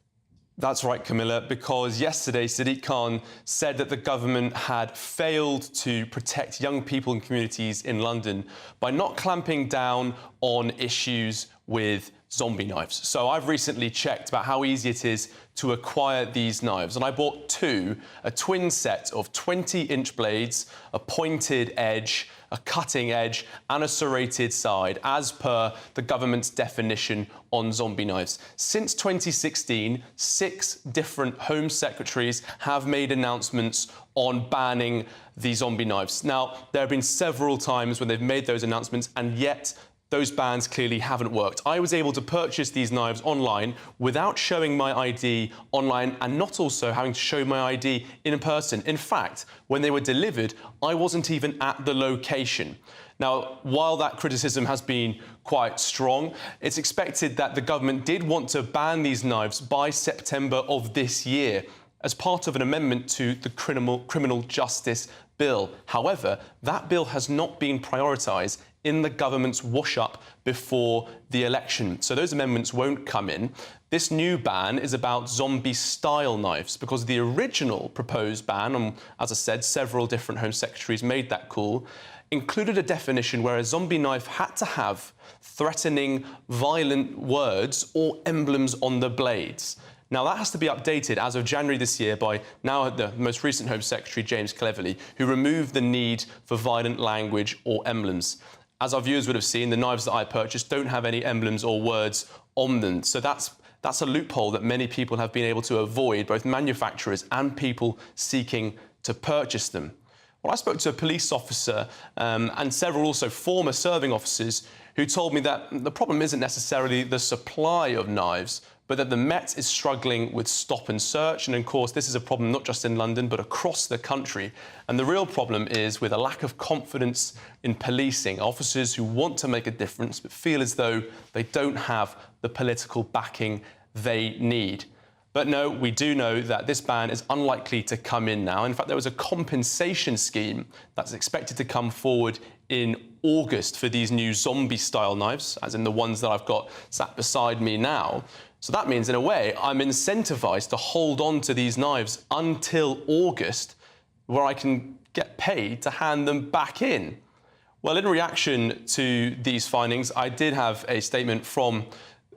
That's right, Camilla, because yesterday Sadiq Khan said that the government had failed to protect young people and communities in London by not clamping down on issues with zombie knives. So I've recently checked about how easy it is to acquire these knives, and I bought two, a twin set of 20-inch blades, a pointed edge, a cutting edge and a serrated side, as per the government's definition on zombie knives. Since 2016, 6 different Home Secretaries have made announcements on banning the zombie knives. Now, there have been several times when they've made those announcements, and yet those bans clearly haven't worked. I was able to purchase these knives online without showing my ID online and not also having to show my ID in person. In fact, when they were delivered, I wasn't even at the location. Now, while that criticism has been quite strong, it's expected that the government did want to ban these knives by September of this year. as part of an amendment to the criminal justice bill. However, that bill has not been prioritised in the government's wash-up before the election. So those amendments won't come in. This new ban is about zombie-style knives, because the original proposed ban, and as I said, several different Home Secretaries made that call, included a definition where a zombie knife had to have threatening, violent words or emblems on the blades. Now, that has to be updated as of January this year by now the most recent Home Secretary, James Cleverly, who removed the need for violent language or emblems. As our viewers would have seen, the knives that I purchased don't have any emblems or words on them. So that's a loophole that many people have been able to avoid, both manufacturers and people seeking to purchase them. Well, I spoke to a police officer and several also former serving officers who told me that the problem isn't necessarily the supply of knives, but that the Met is struggling with stop and search. And of course, this is a problem not just in London, but across the country. And the real problem is with a lack of confidence in policing. Officers who want to make a difference, but feel as though they don't have the political backing they need. But no, we do know that this ban is unlikely to come in now. In fact, there was a compensation scheme that's expected to come forward in August for these new zombie-style knives, as in the ones that I've got sat beside me now. So that means, in a way, I'm incentivised to hold on to these knives until August, where I can get paid to hand them back in. Well, in reaction to these findings, I did have a statement from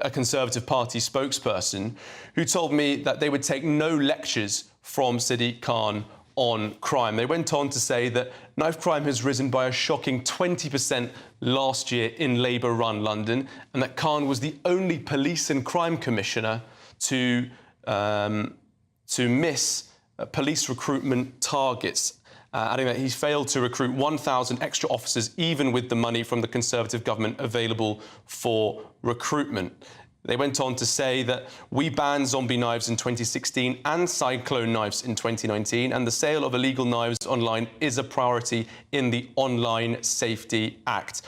a Conservative Party spokesperson who told me that they would take no lectures from Sadiq Khan on crime. They went on to say that knife crime has risen by a shocking 20% last year in Labour-run London, and that Khan was the only police and crime commissioner to miss police recruitment targets, adding that he's failed to recruit 1,000 extra officers, even with the money from the Conservative government available for recruitment. They went on to say that we banned zombie knives in 2016 and cyclone knives in 2019, and the sale of illegal knives online is a priority in the Online Safety Act.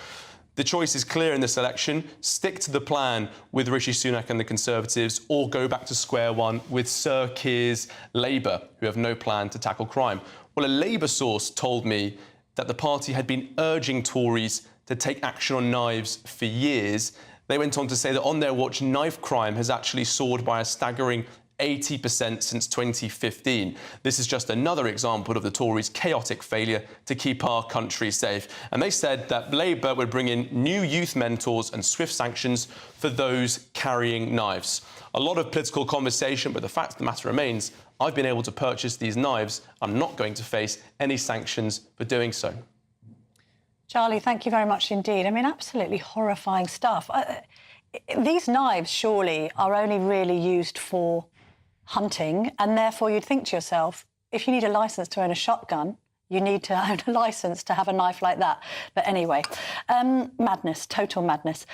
The choice is clear in this election: stick to the plan with Rishi Sunak and the Conservatives, or go back to square one with Sir Keir's Labour, who have no plan to tackle crime. Well, a Labour source told me that the party had been urging Tories to take action on knives for years. They went on to say that on their watch, knife crime has actually soared by a staggering 80% since 2015. This is just another example of the Tories' chaotic failure to keep our country safe. And they said that Labour would bring in new youth mentors and swift sanctions for those carrying knives. A lot of political conversation, but the fact of the matter remains, I've been able to purchase these knives. I'm not going to face any sanctions for doing so. Charlie, thank you very much indeed. I mean, absolutely horrifying stuff. These knives surely are only really used for hunting, and therefore you'd think to yourself, if you need a licence to own a shotgun, you need to own a licence to have a knife like that. But anyway, madness, total madness.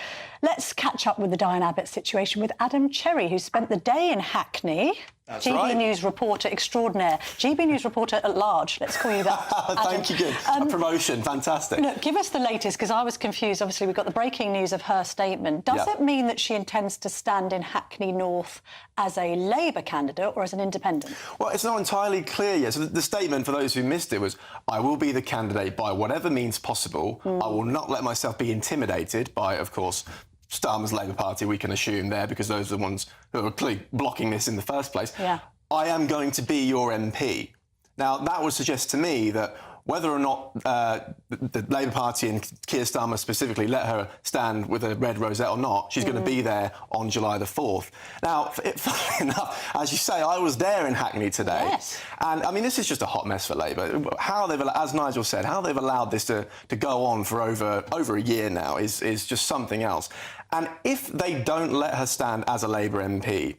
Let's catch up with the Diane Abbott situation with Adam Cherry, who spent the day in Hackney. That's GB right. News reporter extraordinaire. GB News reporter at large, let's call you that. Thank you, good. A promotion, fantastic. Look, give us the latest, because I was confused. Obviously, we've got the breaking news of her statement. Does it mean that she intends to stand in Hackney North as a Labour candidate or as an independent? Well, it's not entirely clear yet. So the statement, for those who missed it, was, I will be the candidate by whatever means possible. I will not let myself be intimidated by, of course, Starmer's Labour Party, we can assume there, because those are the ones who are clearly blocking this in the first place. Yeah. I am going to be your MP. Now, that would suggest to me that whether or not the Labour Party and Keir Starmer specifically let her stand with a red rosette or not, she's going to be there on July the 4th. Now, funnily enough, as you say, I was there in Hackney today. Yes. And, I mean, this is just a hot mess for Labour. How they've, as Nigel said, how they've allowed this to go on for over a year now is just something else. And if they don't let her stand as a Labour MP,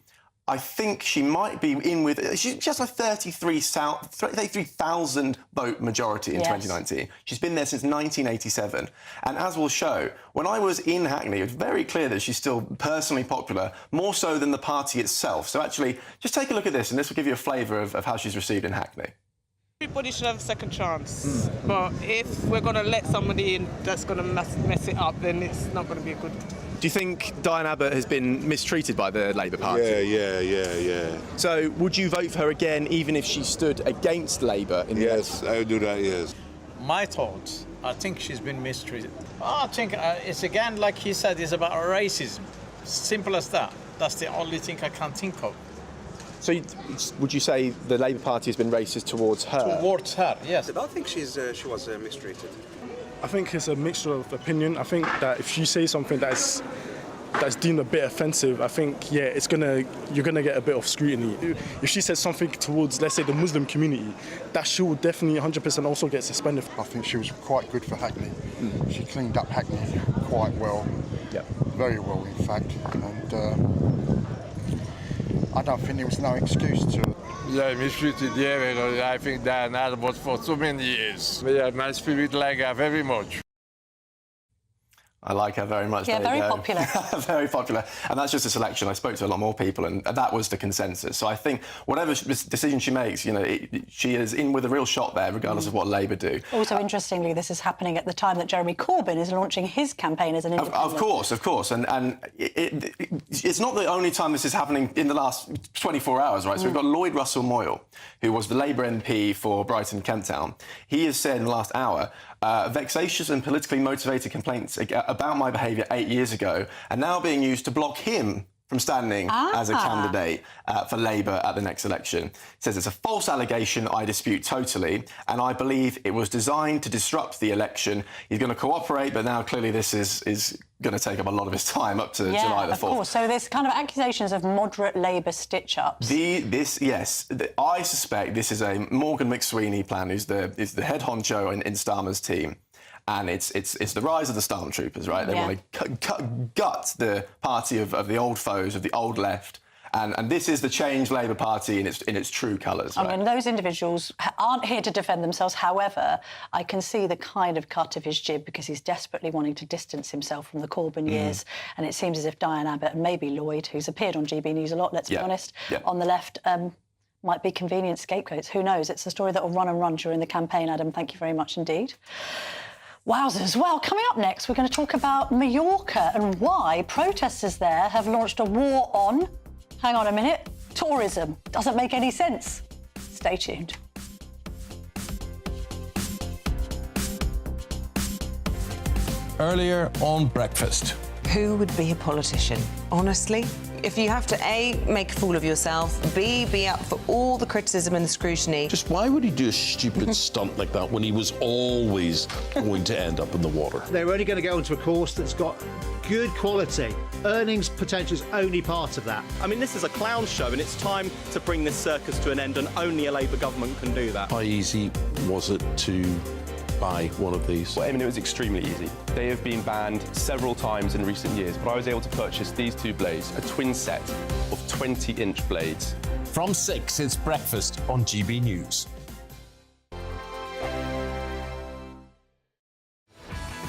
I think she might be in with... She's just a 33,000 vote majority in 2019. She's been there since 1987. And as we'll show, when I was in Hackney, it was very clear that she's still personally popular, more so than the party itself. So actually, just take a look at this, and this will give you a flavour of how she's received in Hackney. Everybody should have a second chance. But if we're going to let somebody in that's going to mess it up, then it's not going to be a good Do you think Diane Abbott has been mistreated by the Labour Party? Yeah. So would you vote for her again even if she stood against Labour in the Yes, I would do that, yes. My thoughts, I think she's been mistreated. I think it's again, like he said, it's about racism. Simple as that. That's the only thing I can think of. So would you say the Labour Party has been racist towards her? Towards her, yes. I don't think she was mistreated. I think it's a mixture of opinion. I think that if you say something that's deemed a bit offensive, I think, yeah, you're gonna get a bit of scrutiny. If she says something towards, let's say, the Muslim community, that she will definitely 100% also get suspended. I think she was quite good for Hackney. She cleaned up Hackney quite well, very well, in fact. And I don't think there was no excuse to it. Yeah, mistreated, yeah, because I think Diane Abbott was for so many years. Yeah, my spirit like her very much. I like her very much. Yeah, very popular. Very popular. And that's just a selection. I spoke to a lot more people, and that was the consensus. So I think whatever decision she makes, you know, she is in with a real shot there, regardless of what Labour do. Also, interestingly, this is happening at the time that Jeremy Corbyn is launching his campaign as an independent. Of course. And it's not the only time this is happening in the last 24 hours, right? So we've got Lloyd Russell Moyle, who was the Labour MP for Brighton Kent Town. He has said in the last hour, vexatious and politically motivated complaints about my behaviour 8 years ago are now being used to block him from standing as a candidate for Labour at the next election. It says it's a false allegation I dispute totally, and I believe it was designed to disrupt the election. He's going to cooperate, but now clearly this is going to take up a lot of his time up to July the 4th. Of course. So there's kind of accusations of moderate Labour stitch-ups. I suspect this is a Morgan McSweeney plan, who's the head honcho in Starmer's team. And it's the rise of the stormtroopers, right? They want to gut the party of the old foes, of the old left. And this is the Change Labour Party in its true colours. Right? I mean, those individuals aren't here to defend themselves. However, I can see the kind of cut of his jib because he's desperately wanting to distance himself from the Corbyn years. And it seems as if Diane Abbott and maybe Lloyd, who's appeared on GB News a lot, let's be honest, on the left, might be convenient scapegoats. Who knows? It's a story that will run and run during the campaign, Adam. Thank you very much indeed. Wowzers. Well, coming up next, we're going to talk about Mallorca and why protesters there have launched a war on, hang on a minute, tourism. Doesn't make any sense. Stay tuned. Earlier on Breakfast. Who would be a politician? Honestly, if you have to A, make a fool of yourself, B, be up for all the criticism and the scrutiny. Just why would he do a stupid stunt like that when he was always going to end up in the water? They're only going to go into a course that's got good quality. Earnings potential is only part of that. I mean, this is a clown show, and it's time to bring this circus to an end, and only a Labour government can do that. How easy was it to buy one of these? Well, I mean, it was extremely easy. They have been banned several times in recent years, but I was able to purchase these two blades, a twin set of 20-inch blades. From 6, it's Breakfast on GB News.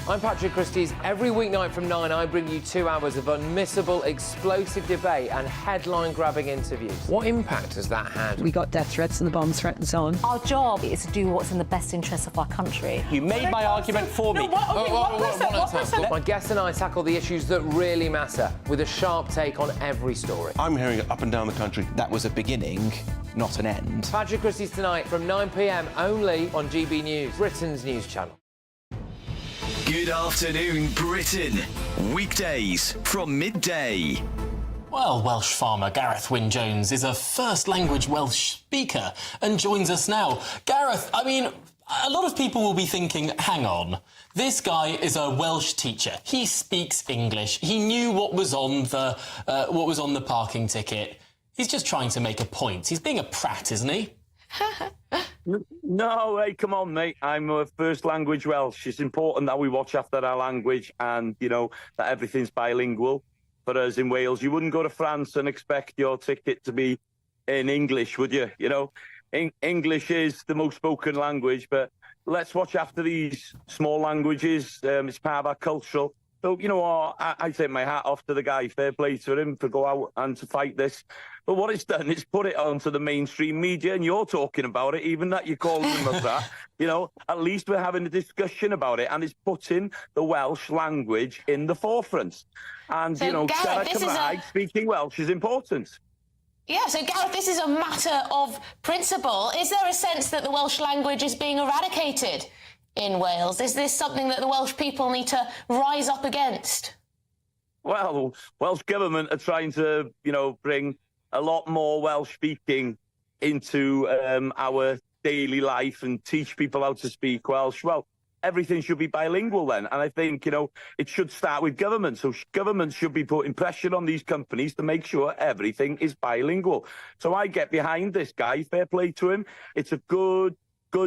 I'm Patrick Christie's. Every weeknight from 9, I bring you 2 hours of unmissable, explosive debate and headline-grabbing interviews. What impact has that had? We got death threats and the bomb threat and so on. Our job is to do what's in the best interest of our country. You made my argument for me. My guests and I tackle the issues that really matter, with a sharp take on every story. I'm hearing it up and down the country. That was a beginning, not an end. Patrick Christie's tonight from 9 p.m. only on GB News, Britain's news channel. Good afternoon, Britain. Weekdays from midday. Well, Welsh farmer Gareth Wyn-Jones is a first-language Welsh speaker and joins us now. Gareth, I mean, a lot of people will be thinking, hang on, this guy is a Welsh teacher. He speaks English. He knew what was on the parking ticket. He's just trying to make a point. He's being a prat, isn't he? No, hey, come on, mate. I'm a first language Welsh. It's important that we watch after our language and, you know, that everything's bilingual. For us in Wales, you wouldn't go to France and expect your ticket to be in English, would you? You know, English is the most spoken language, but let's watch after these small languages. It's part of our cultural So, you know, I take my hat off to the guy. Fair play to him to go out and to fight this. But what it's done is put it onto the mainstream media, and you're talking about it, even that you're calling them that. You know, at least we're having a discussion about it, and it's putting the Welsh language in the forefront. And, so, you know, Gareth, speaking Welsh is important. Yeah, so Gareth, this is a matter of principle. Is there a sense that the Welsh language is being eradicated in Wales? Is this something that the Welsh people need to rise up against? Well, Welsh Government are trying to, you know, bring a lot more Welsh speaking into our daily life and teach people how to speak Welsh. Well, everything should be bilingual then. And I think, you know, it should start with government. So government should be putting pressure on these companies to make sure everything is bilingual. So I get behind this guy. Fair play to him. It's a good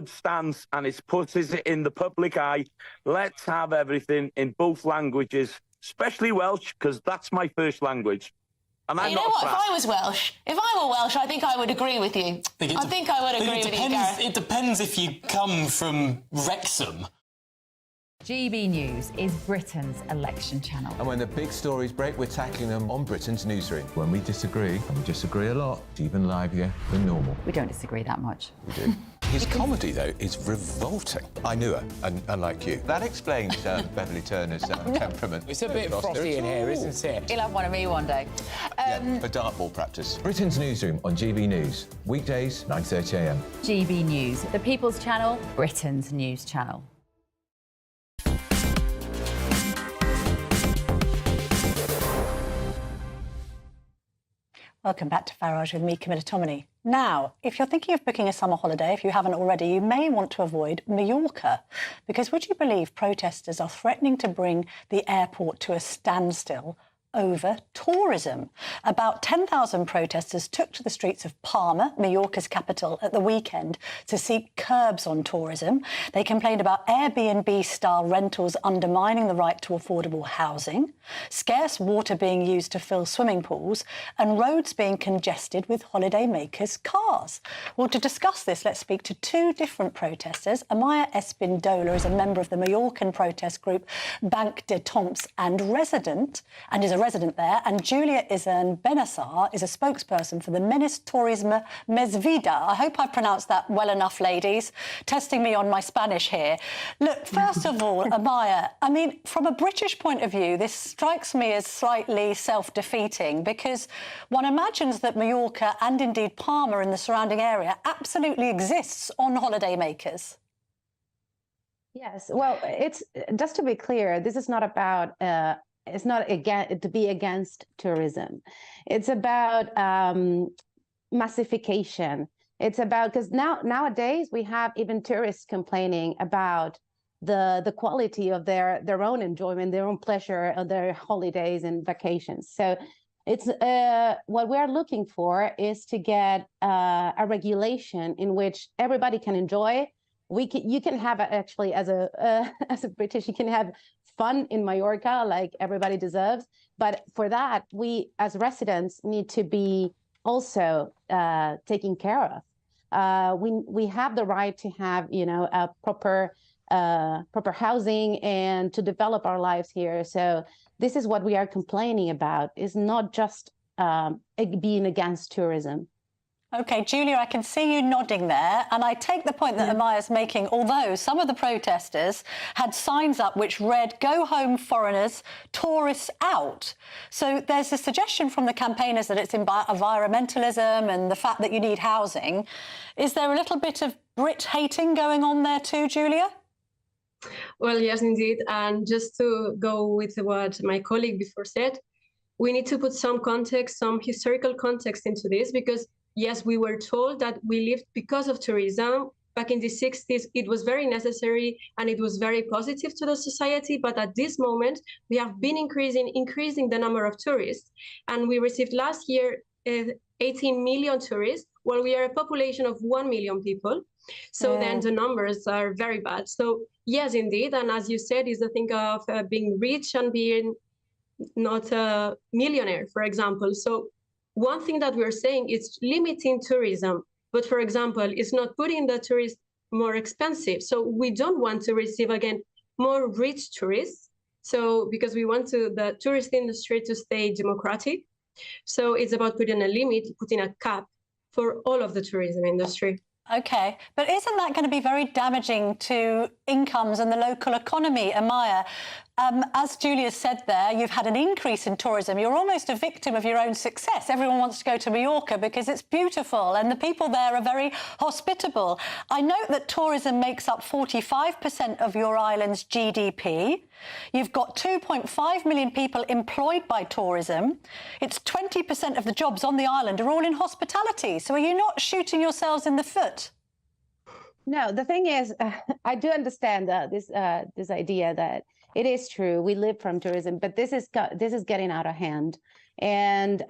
stance, and it puts it in the public eye. Let's have everything in both languages, especially Welsh, because that's my first language. And I'm you know what? If I was Welsh, if I were Welsh, I think I would agree with you. I think I would agree with you, Gareth. It depends if you come from Wrexham. GB News is Britain's election channel. And when the big stories break, we're tackling them on Britain's newsroom. When we disagree, and we disagree a lot, it's even livelier than normal. We don't disagree that much. We do. His comedy, though, is revolting. I knew her, unlike you. That explains Beverly Turner's temperament. It's a bit frosty in here, isn't it? He'll have one of me one day. For dartball practice. Britain's newsroom on GB News. Weekdays, 9:30 a.m. GB News, the People's Channel, Britain's news channel. Welcome back to Farage with me, Camilla Tominey. Now, if you're thinking of booking a summer holiday, if you haven't already, you may want to avoid Mallorca. Because would you believe protesters are threatening to bring the airport to a standstill over tourism? About 10,000 protesters took to the streets of Palma, Mallorca's capital, at the weekend to seek curbs on tourism. They complained about Airbnb-style rentals undermining the right to affordable housing, scarce water being used to fill swimming pools, and roads being congested with holidaymakers' cars. Well, to discuss this, let's speak to two different protesters. Amaya Espindola is a member of the Mallorcan protest group Banc de Temps and is a resident there, and Julia Izern Benassar is a spokesperson for the Menes Tourisme Mesvida. I hope I pronounced that well enough, ladies. Testing me on my Spanish here. Look, first of all, Amaya, I mean, from a British point of view, this strikes me as slightly self-defeating, because one imagines that Mallorca and indeed Palma and the surrounding area absolutely exists on holidaymakers. Yes, well, it's just to be clear, this is not about it's not to be against tourism. It's about massification. It's about, because nowadays we have even tourists complaining about the quality of their own enjoyment, their own pleasure, of their holidays and vacations. So it's what we are looking for is to get a regulation in which everybody can enjoy. You can have actually as a British, you can have fun in Mallorca like everybody deserves, but for that we as residents need to be also taken care of. We have the right to have, you know, a proper housing and to develop our lives here. So this is what we are complaining about, is not just being against tourism. OK, Julia, I can see you nodding there, and I take the point that Amaya's making, although some of the protesters had signs up which read, "Go home, foreigners, tourists out." So there's a suggestion from the campaigners that it's environmentalism and the fact that you need housing. Is there a little bit of Brit hating going on there too, Julia? Well, yes, indeed. And just to go with what my colleague before said, we need to put some context, some historical context into this, because yes, we were told that we lived because of tourism. Back in the 60s, it was very necessary and it was very positive to the society. But at this moment, we have been increasing the number of tourists. And we received last year 18 million tourists, while we are a population of 1 million people. So then the numbers are very bad. So yes, indeed. And as you said, is the thing of being rich and being not a millionaire, for example. So one thing that we're saying is limiting tourism, but for example, it's not putting the tourists more expensive. So we don't want to receive, again, more rich tourists So because we want the tourist industry to stay democratic. So it's about putting a limit, putting a cap for all of the tourism industry. OK, but isn't that going to be very damaging to incomes and the local economy, Amaya? As Julia said there, you've had an increase in tourism. You're almost a victim of your own success. Everyone wants to go to Mallorca because it's beautiful and the people there are very hospitable. I note that tourism makes up 45% of your island's GDP. You've got 2.5 million people employed by tourism. It's 20% of the jobs on the island are all in hospitality. So are you not shooting yourselves in the foot? No, the thing is, I do understand this idea that it is true. We live from tourism, but this is getting out of hand, and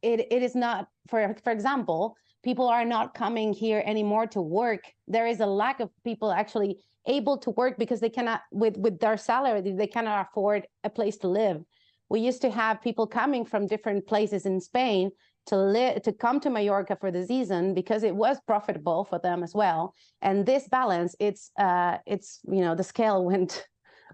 it is not. For example, people are not coming here anymore to work. There is a lack of people actually able to work because they cannot, with their salary, they cannot afford a place to live. We used to have people coming from different places in Spain to come to Mallorca for the season because it was profitable for them as well. And this balance, it's the scale went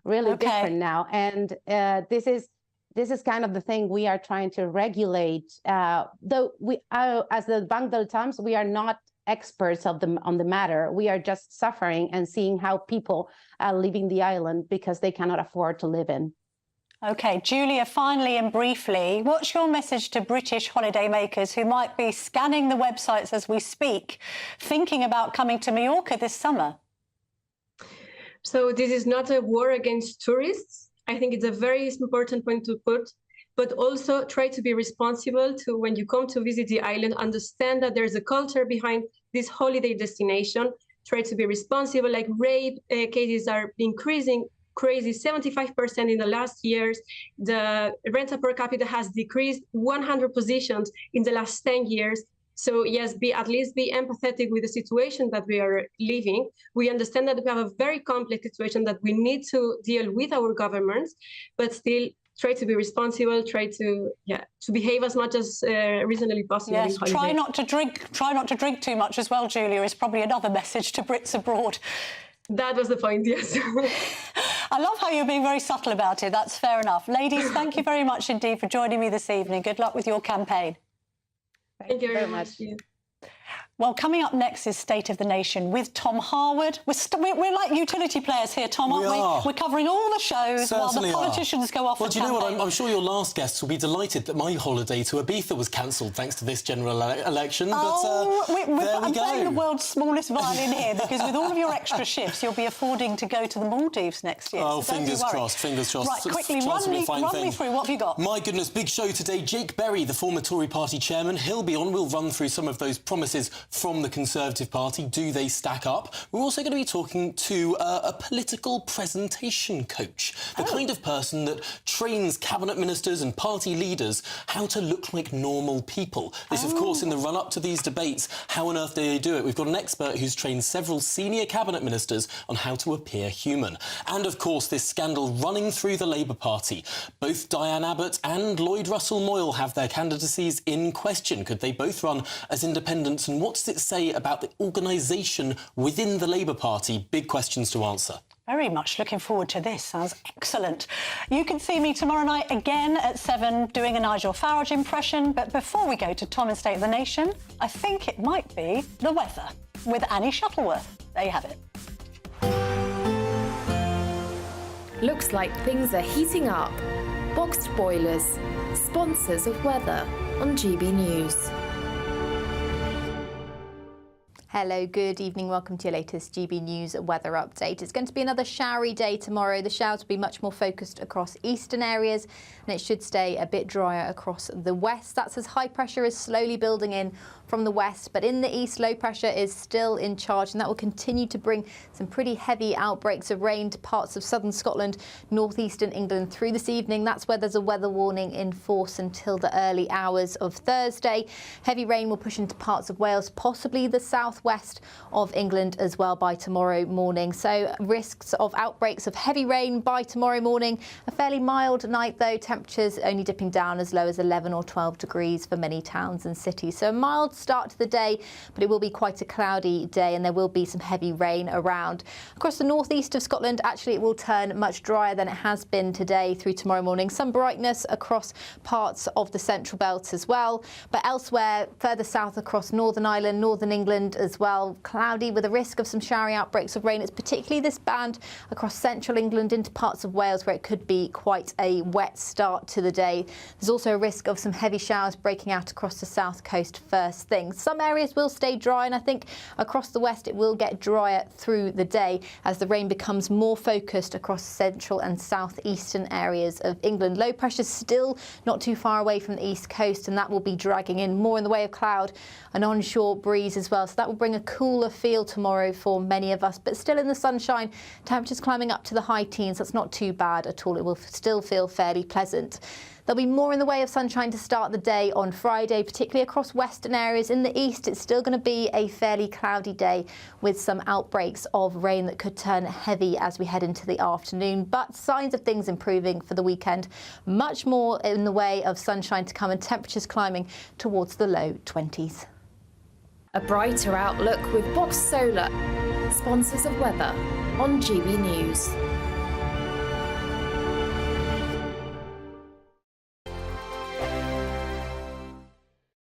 really different now, and this is kind of the thing we are trying to regulate. Though we, as the Banc del Temps, we are not experts on the matter. We are just suffering and seeing how people are leaving the island because they cannot afford to live in. OK, Julia, finally and briefly, what's your message to British holidaymakers who might be scanning the websites as we speak, thinking about coming to Mallorca this summer? So this is not a war against tourists. I think it's a very important point to put, but also try to be responsible to, when you come to visit the island, understand that there's a culture behind this holiday destination. Try to be responsible, like rape cases are increasing crazy, 75% in the last years. The rent per capita has decreased 100 positions in the last 10 years. So yes, at least be empathetic with the situation that we are living. We understand that we have a very complex situation that we need to deal with our governments, but still try to be responsible, try to behave as much as reasonably possible. Yes, try not to drink too much as well, Julia, is probably another message to Brits abroad. That was the point, yes. I love how you're being very subtle about it. That's fair enough. Ladies, thank you very much indeed for joining me this evening. Good luck with your campaign. Thank you very much. Well, coming up next is State of the Nation with Tom Harwood. We're like utility players here, Tom, aren't we? We're covering all the shows while the politicians go off. Well, do you know what? I'm sure your last guests will be delighted that my holiday to Ibiza was cancelled thanks to this general election. Oh, but I'm playing the world's smallest violin here because with all of your extra shifts, you'll be affording to go to the Maldives next year. Oh, so fingers crossed, fingers crossed. Right, quickly, run me through. What have you got? My goodness, big show today. Jake Berry, the former Tory party chairman, he'll be on. We'll run through some of those promises from the Conservative Party. Do they stack up? We're also going to be talking to a political presentation coach, the kind of person that trains cabinet ministers and party leaders how to look like normal people. This, of course, in the run-up to these debates. How on earth do they do it? We've got an expert who's trained several senior cabinet ministers on how to appear human. And, of course, this scandal running through the Labour Party. Both Diane Abbott and Lloyd Russell Moyle have their candidacies in question. Could they both run as independents? And what does it say about the organisation within the Labour Party? Big questions to answer. Very much looking forward to this. Sounds excellent. You can see me tomorrow night again at 7 doing a Nigel Farage impression. But before we go to Tom and State of the Nation, I think it might be the weather with Annie Shuttleworth. There you have it. Looks like things are heating up. Boxed boilers, sponsors of weather on GB News. Hello, good evening. Welcome to your latest GB News weather update. It's going to be another showery day tomorrow. The showers will be much more focused across eastern areas and it should stay a bit drier across the west. That's as high pressure is slowly building in from the west, but in the east, low pressure is still in charge and that will continue to bring some pretty heavy outbreaks of rain to parts of southern Scotland, northeastern England through this evening. That's where there's a weather warning in force until the early hours of Thursday. Heavy rain will push into parts of Wales, possibly the south southwest of England as well by tomorrow morning. So risks of outbreaks of heavy rain by tomorrow morning. A fairly mild night though, temperatures only dipping down as low as 11 or 12 degrees for many towns and cities. So a mild start to the day, but it will be quite a cloudy day and there will be some heavy rain around. Across the northeast of Scotland, actually it will turn much drier than it has been today through tomorrow morning. Some brightness across parts of the central belt as well, but elsewhere further south across Northern Ireland, Northern England as well, cloudy with a risk of some showery outbreaks of rain. It's particularly this band across central England into parts of Wales where it could be quite a wet start to the day. There's also a risk of some heavy showers breaking out across the south coast first thing. Some areas will stay dry, and I think across the west it will get drier through the day as the rain becomes more focused across central and southeastern areas of England. Low pressure still not too far away from the east coast, and that will be dragging in more in the way of cloud, an onshore breeze as well. So that will bring a cooler feel tomorrow for many of us, but still in the sunshine, temperatures climbing up to the high teens. That's not too bad at all. It will still feel fairly pleasant. There'll be more in the way of sunshine to start the day on Friday, particularly across western areas. In the east, it's still going to be a fairly cloudy day with some outbreaks of rain that could turn heavy as we head into the afternoon. But signs of things improving for the weekend. Much more in the way of sunshine to come and temperatures climbing towards the low 20s. A brighter outlook with Box Solar, sponsors of weather on GB News.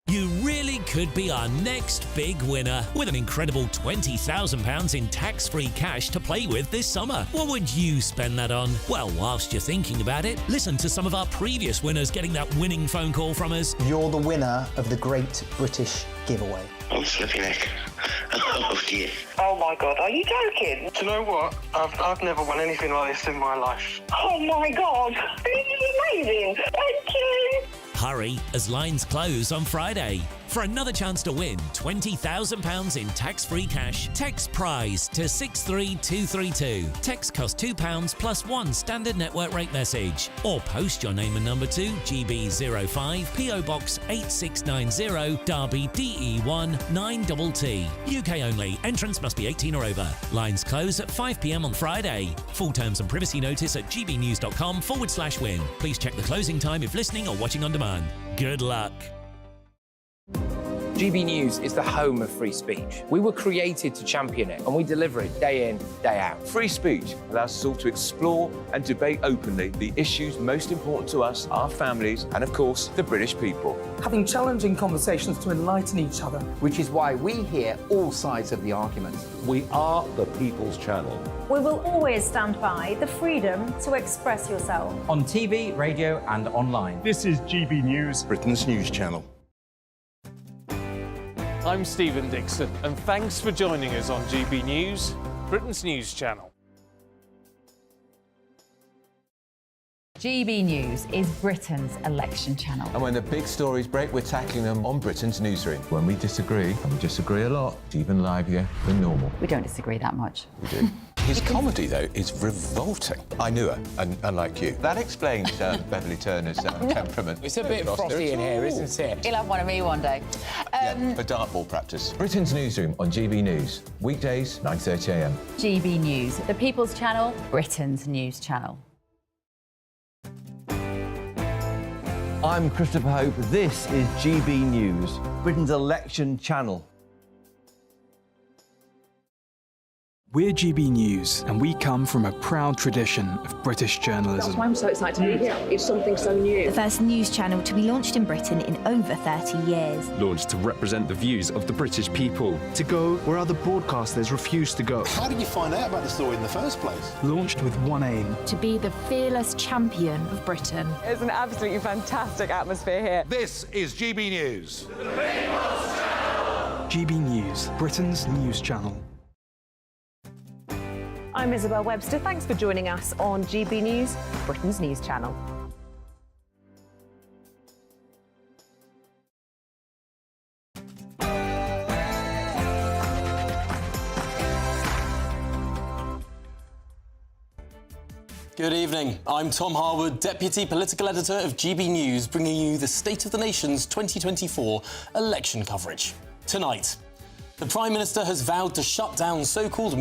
You really could be our next big winner with an incredible £20,000 in tax-free cash to play with this summer. What would you spend that on? Well, whilst you're thinking about it, listen to some of our previous winners getting that winning phone call from us. You're the winner of the Great British Giveaway. I'm slipping neck. Oh dear. Oh my God, are you joking? Do you know what? I've never won anything like this in my life. Oh my God, this is amazing. Thank you. Hurry, as lines close on Friday. For another chance to win £20,000 in tax-free cash, text PRIZE to 63232. Text costs £2 plus one standard network rate message. Or post your name and number to GB05 PO Box 8690 Derby DE1 9TT. UK only. Entrance must be 18 or over. Lines close at 5 p.m. on Friday. Full terms and privacy notice at gbnews.com/win. Please check the closing time if listening or watching on demand. Good luck. GB News is the home of free speech. We were created to champion it, and we deliver it day in, day out. Free speech allows us all to explore and debate openly the issues most important to us, our families, and of course, the British people. Having challenging conversations to enlighten each other. Which is why we hear all sides of the argument. We are the People's Channel. We will always stand by the freedom to express yourself. On TV, radio and online. This is GB News, Britain's news channel. I'm Stephen Dixon, and thanks for joining us on GB News, Britain's news channel. GB News is Britain's election channel. And when the big stories break, we're tackling them on Britain's newsroom. When we disagree, and we disagree a lot, it's even livelier than normal. We don't disagree that much. We do. His comedy, though, is revolting. I knew her, and unlike you. That explains Beverly Turner's temperament. It's a bit frothy in here, isn't it? He'll have one of me one day. For dartball practice. Britain's newsroom on GB News. Weekdays, 9:30 a.m. GB News, the People's Channel, Britain's news channel. I'm Christopher Hope. This is GB News, Britain's election channel. We're GB News, and we come from a proud tradition of British journalism. That's why I'm so excited to be here. It's something so new. The first news channel to be launched in Britain in over 30 years. Launched to represent the views of the British people. To go where other broadcasters refuse to go. How did you find out about the story in the first place? Launched with one aim. To be the fearless champion of Britain. It's an absolutely fantastic atmosphere here. This is GB News. The People's Channel. GB News, Britain's news channel. I'm Isabel Webster. Thanks for joining us on GB News, Britain's news channel. Good evening. I'm Tom Harwood, Deputy Political Editor of GB News, bringing you the State of the Nation's 2024 election coverage. Tonight, The Prime Minister has vowed to shut down so-called